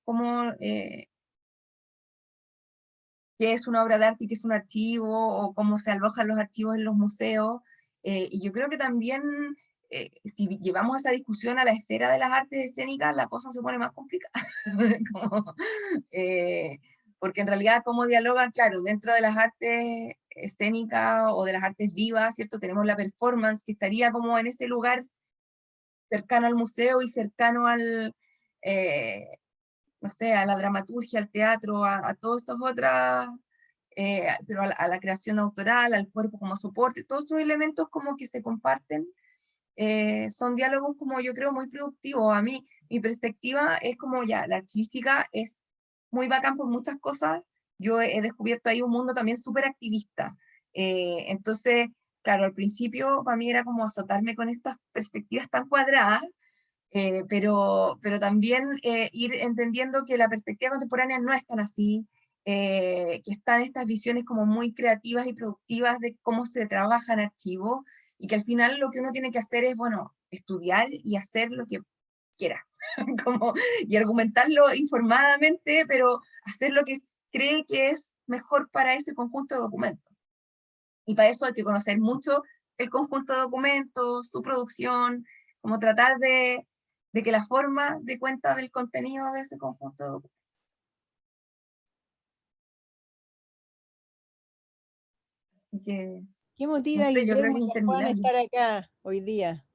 qué es una obra de arte y qué es un archivo, o cómo se alojan los archivos en los museos. Y yo creo que también, si llevamos esa discusión a la esfera de las artes escénicas, la cosa se pone más complicada. Como, eh, porque en realidad cómo dialogan, claro, dentro de las artes escénicas o de las artes vivas, ¿cierto? Tenemos la performance que estaría como en ese lugar cercano al museo y cercano eh, no sé, a la dramaturgia, al teatro, a todas estas otras, pero a la creación autoral, al cuerpo como soporte, todos esos elementos como que se comparten, son diálogos como yo creo muy productivos. A mí, mi perspectiva es como ya, la archivística es muy bacán por muchas cosas. Yo he descubierto ahí un mundo también súper activista. Entonces, claro, al principio para mí era como azotarme con estas perspectivas tan cuadradas, pero también ir entendiendo que la perspectiva contemporánea no es tan así, que están estas visiones como muy creativas y productivas de cómo se trabaja en archivo, y que al final lo que uno tiene que hacer es, bueno, estudiar y hacer lo que quiera, como, y argumentarlo informadamente, pero hacer lo que cree que es mejor para ese conjunto de documentos. Y para eso hay que conocer mucho el conjunto de documentos, su producción, como tratar de que la forma dé cuenta del contenido de ese conjunto de documentos. Así que
¿Qué
No
motiva a
sé, yo creo
Guillermo
que
y a Juan a
interminable.
estar acá hoy día?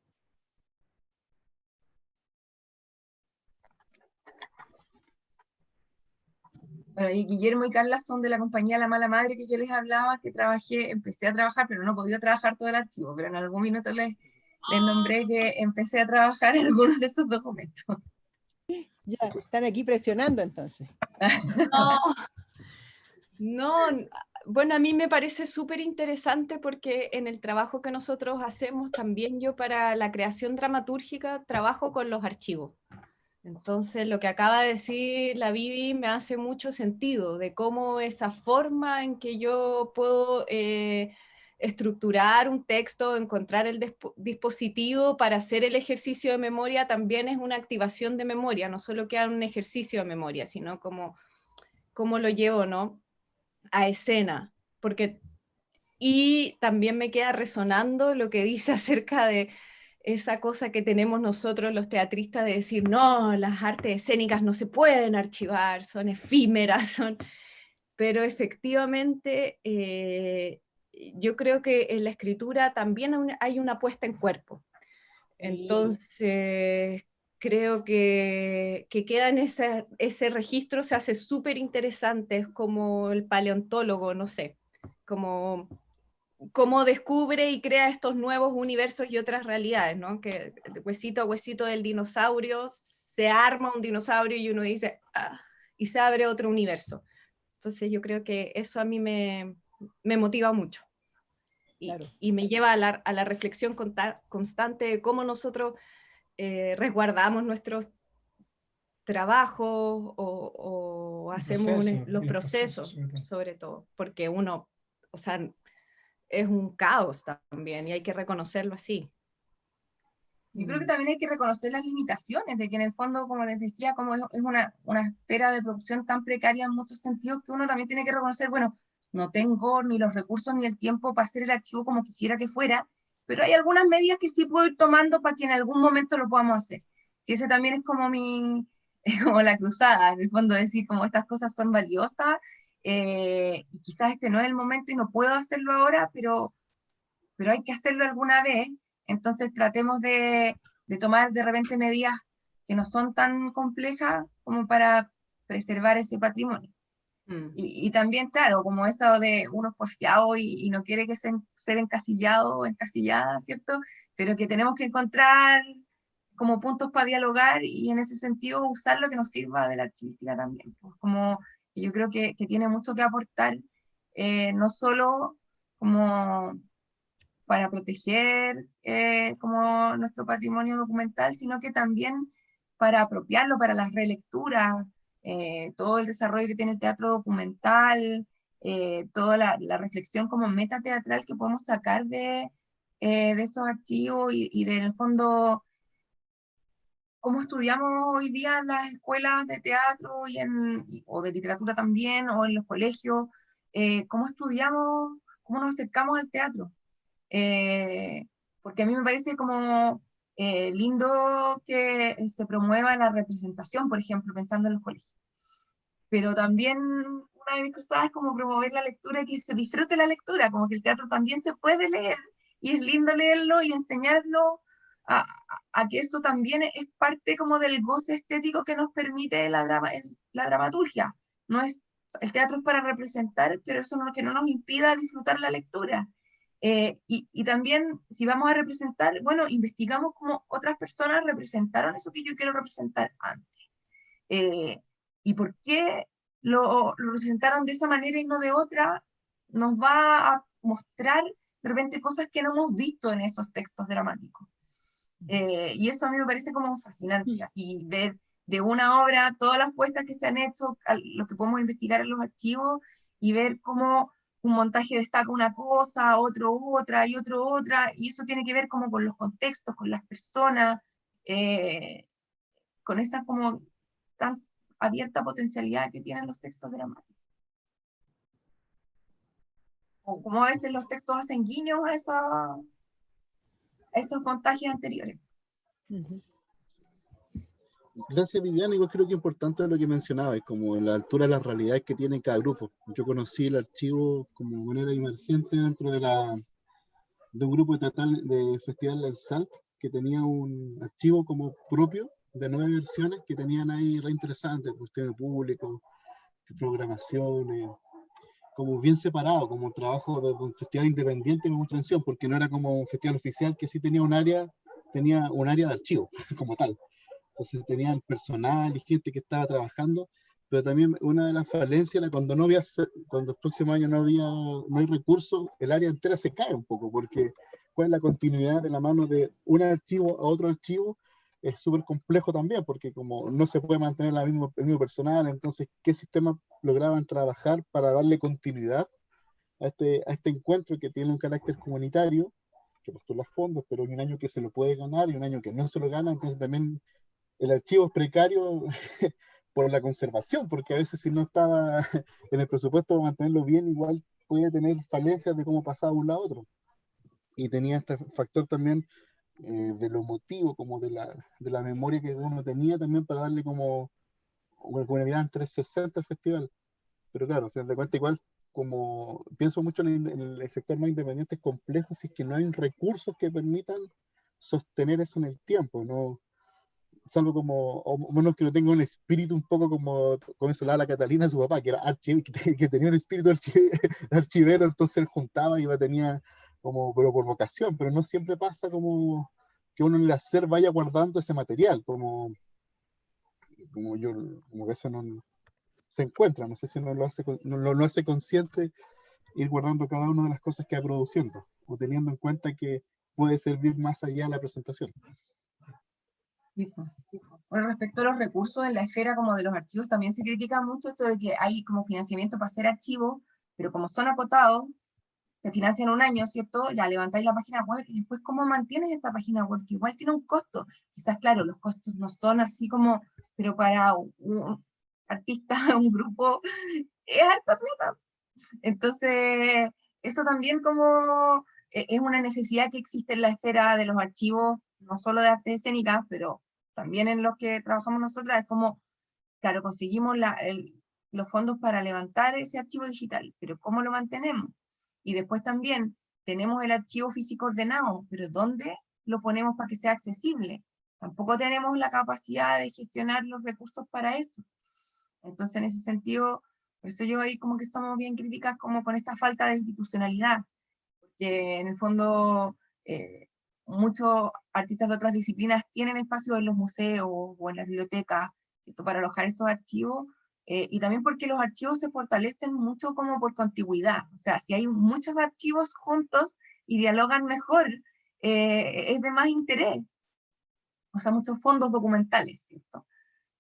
Bueno, y Guillermo y Carla son de la compañía La Mala Madre que yo les hablaba, que empecé a trabajar, pero no podía trabajar todo el archivo, pero en algún minuto les nombré que empecé a trabajar en algunos de esos documentos.
Ya, están aquí presionando entonces.
No, no, bueno, a mí me parece súper interesante porque en el trabajo que nosotros hacemos también yo para la creación dramatúrgica trabajo con los archivos. Entonces, lo que acaba de decir la Vivi me hace mucho sentido, de cómo esa forma en que yo puedo estructurar un texto, encontrar el dispositivo para hacer el ejercicio de memoria, también es una activación de memoria, no solo queda un ejercicio de memoria, sino como cómo lo llevo, ¿no?, a escena. Y también me queda resonando lo que dice acerca de esa cosa que tenemos nosotros los teatristas de decir, no, las artes escénicas no se pueden archivar, son efímeras, pero efectivamente yo creo que en la escritura también hay una puesta en cuerpo. Entonces creo que queda en ese registro, se hace súper interesante, es como el paleontólogo, no sé, como cómo descubre y crea estos nuevos universos y otras realidades, ¿no? Que huesito a huesito del dinosaurio se arma un dinosaurio y uno dice, ah, y se abre otro universo. Entonces yo creo que eso a mí me motiva mucho.
Claro.
Y me lleva a la reflexión constante de cómo nosotros resguardamos nuestros trabajos o hacemos los procesos, sobre todo, porque uno, o sea, es un caos también y hay que reconocerlo así.
Yo creo que también hay que reconocer las limitaciones de que en el fondo, como les decía, como es una esfera de producción tan precaria en muchos sentidos, que uno también tiene que reconocer, bueno, no tengo ni los recursos ni el tiempo para hacer el archivo como quisiera que fuera, pero hay algunas medidas que sí puedo ir tomando para que en algún momento lo podamos hacer. Si ese también es como como la cruzada, en el fondo decir como estas cosas son valiosas, y quizás este no es el momento y no puedo hacerlo ahora, pero hay que hacerlo alguna vez. Entonces tratemos de tomar de repente medidas que no son tan complejas como para preservar ese patrimonio. Y también, claro, como eso de uno es porfiado y no quiere que ser encasillado o encasillada, ¿cierto? Pero que tenemos que encontrar como puntos para dialogar y en ese sentido usar lo que nos sirva de la archivística también. Pues como yo creo que tiene mucho que aportar, no solo como para proteger como nuestro patrimonio documental, sino que también para apropiarlo para las relecturas, todo el desarrollo que tiene el teatro documental, toda la reflexión como metateatral que podemos sacar de esos archivos y del fondo cómo estudiamos hoy día en las escuelas de teatro o de literatura también, o en los colegios, cómo estudiamos, cómo nos acercamos al teatro. Porque a mí me parece como lindo que se promueva la representación, por ejemplo, pensando en los colegios. Pero también una de mis cosas es como promover la lectura, que se disfrute la lectura, como que el teatro también se puede leer, y es lindo leerlo y enseñarlo a que eso también es parte como del goce estético que nos permite la dramaturgia. No es, el teatro es para representar, pero eso no, que no nos impida disfrutar la lectura. Y también, si vamos a representar, bueno, investigamos cómo otras personas representaron eso que yo quiero representar antes. Y por qué lo representaron de esa manera y no de otra, nos va a mostrar de repente cosas que no hemos visto en esos textos dramáticos. Y eso a mí me parece como fascinante, así ver de una obra todas las puestas que se han hecho, lo que podemos investigar en los archivos, y ver cómo un montaje destaca una cosa, otro otra, y otro otra, y eso tiene que ver como con los contextos, con las personas, con esa como tan abierta potencialidad que tienen los textos dramáticos. O como a veces los textos hacen guiños a esos montajes anteriores.
Gracias, Viviana. Igual creo que es importante lo que mencionaba, es como la altura de las realidades que tiene cada grupo. Yo conocí el archivo como manera emergente dentro de de un grupo estatal de Festival del SALT que tenía un archivo como propio de 9 versiones que tenían ahí re interesantes, cuestiones públicas, programaciones, como bien separado, como un trabajo de un festival independiente me mucha atención, porque no era como un festival oficial que sí tenía un área de archivo como tal. Entonces tenían personal y gente que estaba trabajando, pero también una de las falencias era cuando el próximo año no hay recursos, el área entera se cae un poco, porque cuál es la continuidad de la mano de un archivo a otro archivo es súper complejo también, porque como no se puede mantener el mismo personal, entonces, ¿qué sistema lograban trabajar para darle continuidad a este encuentro que tiene un carácter comunitario, que postula fondos, pero hay un año que se lo puede ganar y un año que no se lo gana, entonces también el archivo es precario por la conservación, porque a veces si no estaba en el presupuesto para mantenerlo bien, igual puede tener falencias de cómo pasaba de un lado a otro. Y tenía este factor también de lo emotivo, como de la memoria que uno tenía también para darle como una mirada en 360 al festival. Pero claro, al final de cuentas igual, como pienso mucho en el sector más independiente, es complejo si es que no hay recursos que permitan sostener eso en el tiempo, ¿no? Salvo como, o menos que no tenga un espíritu un poco como eso la Catalina, su papá, que era que tenía un espíritu archivero, entonces él juntaba y tenía como, pero por vocación, pero no siempre pasa como que uno en el hacer vaya guardando ese material, como que eso no se encuentra, no sé si uno lo hace consciente, ir guardando cada una de las cosas que va produciendo, o teniendo en cuenta que puede servir más allá de la presentación.
Bueno, respecto a los recursos en la esfera como de los archivos, también se critica mucho esto de que hay como financiamiento para hacer archivos, pero como son acotados, te financian un año, ¿cierto? Ya levantáis la página web y después cómo mantienes esa página web, que igual tiene un costo. Quizás, claro, los costos no son así como, pero para un artista, un grupo, es harta plata. Entonces, eso también como es una necesidad que existe en la esfera de los archivos, no solo de artes escénicas, pero también en los que trabajamos nosotras, es como, claro, conseguimos los fondos para levantar ese archivo digital, pero ¿cómo lo mantenemos? Y después también tenemos el archivo físico ordenado, pero ¿dónde lo ponemos para que sea accesible? Tampoco tenemos la capacidad de gestionar los recursos para eso. Entonces, en ese sentido, por eso yo ahí como que estamos bien críticas como con esta falta de institucionalidad, porque en el fondo muchos artistas de otras disciplinas tienen espacio en los museos o en las bibliotecas, ¿cierto? Para alojar estos archivos, y también porque los archivos se fortalecen mucho como por contigüidad, o sea, si hay muchos archivos juntos y dialogan mejor, es de más interés, o sea, muchos fondos documentales, ¿cierto?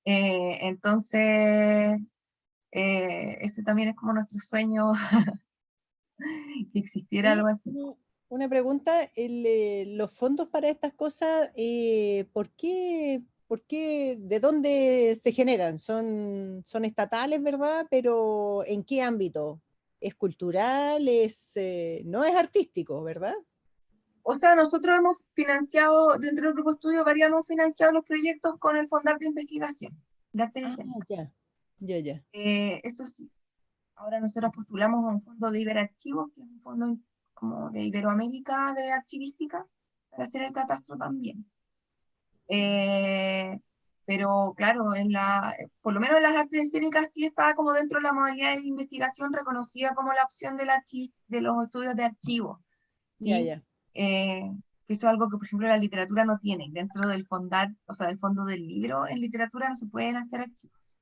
Entonces, ese también es como nuestro sueño, que existiera algo así.
Una pregunta, los fondos para estas cosas, ¿por qué, de dónde se generan? Son estatales, ¿verdad? Pero ¿en qué ámbito? ¿Es cultural? No es artístico, ¿verdad?
O sea, nosotros hemos financiado, dentro del grupo estudio, hemos financiado los proyectos con el Fondar de Investigación de Artes Escénicas.
Ya.
Eso sí. Ahora nosotros postulamos a un fondo de Iberarchivos, que es un fondo como de Iberoamérica de archivística, para hacer el catastro también. Pero claro, por lo menos en las artes escénicas sí estaba como dentro de la modalidad de investigación reconocida como la opción de los estudios de archivo. ¿Sí?
Ya.
Que eso es algo que, por ejemplo, la literatura no tiene. Dentro del Fondar, o sea, del fondo del libro, en literatura no se pueden hacer archivos.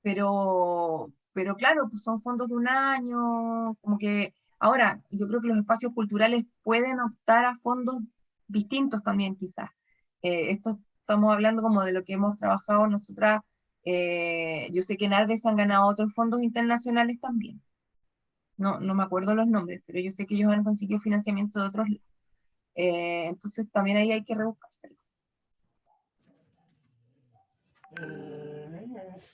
Pero claro, pues son fondos de un año, como que ahora yo creo que los espacios culturales pueden optar a fondos distintos también quizás. Esto estamos hablando como de lo que hemos trabajado nosotras. Yo sé que en Ardes han ganado otros fondos internacionales también. No me acuerdo los nombres, pero yo sé que ellos han conseguido financiamiento de otros lados. Entonces también ahí hay que rebuscárselo.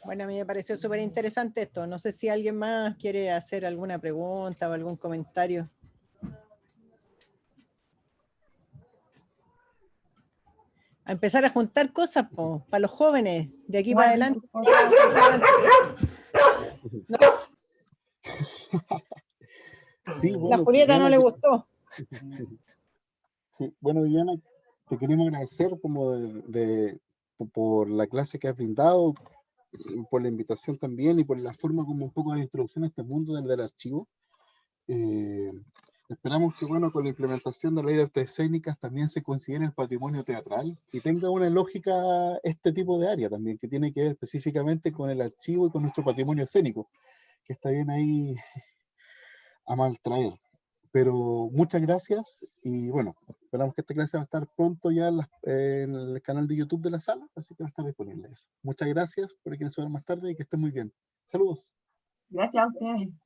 Bueno, a mí me pareció súper interesante esto. No sé si alguien más quiere hacer alguna pregunta o algún comentario. A empezar a juntar cosas para los jóvenes, de aquí para adelante.
Sí,
La
bueno,
Julieta no
Viviana,
le gustó.
sí, bueno, Viviana, te queremos agradecer por la clase que has brindado, por la invitación también y por la forma como un poco de la introducción a este mundo del archivo. Eh, Esperamos que, bueno, con la implementación de la ley de artes escénicas también se considere el patrimonio teatral y tenga una lógica este tipo de área también, que tiene que ver específicamente con el archivo y con nuestro patrimonio escénico, que está bien ahí a mal traer. Pero muchas gracias y bueno, esperamos que esta clase va a estar pronto ya en el canal de YouTube de la sala, así que va a estar disponible eso. Muchas gracias por quienes se van más tarde y que estén muy bien. Saludos.
Gracias a ustedes.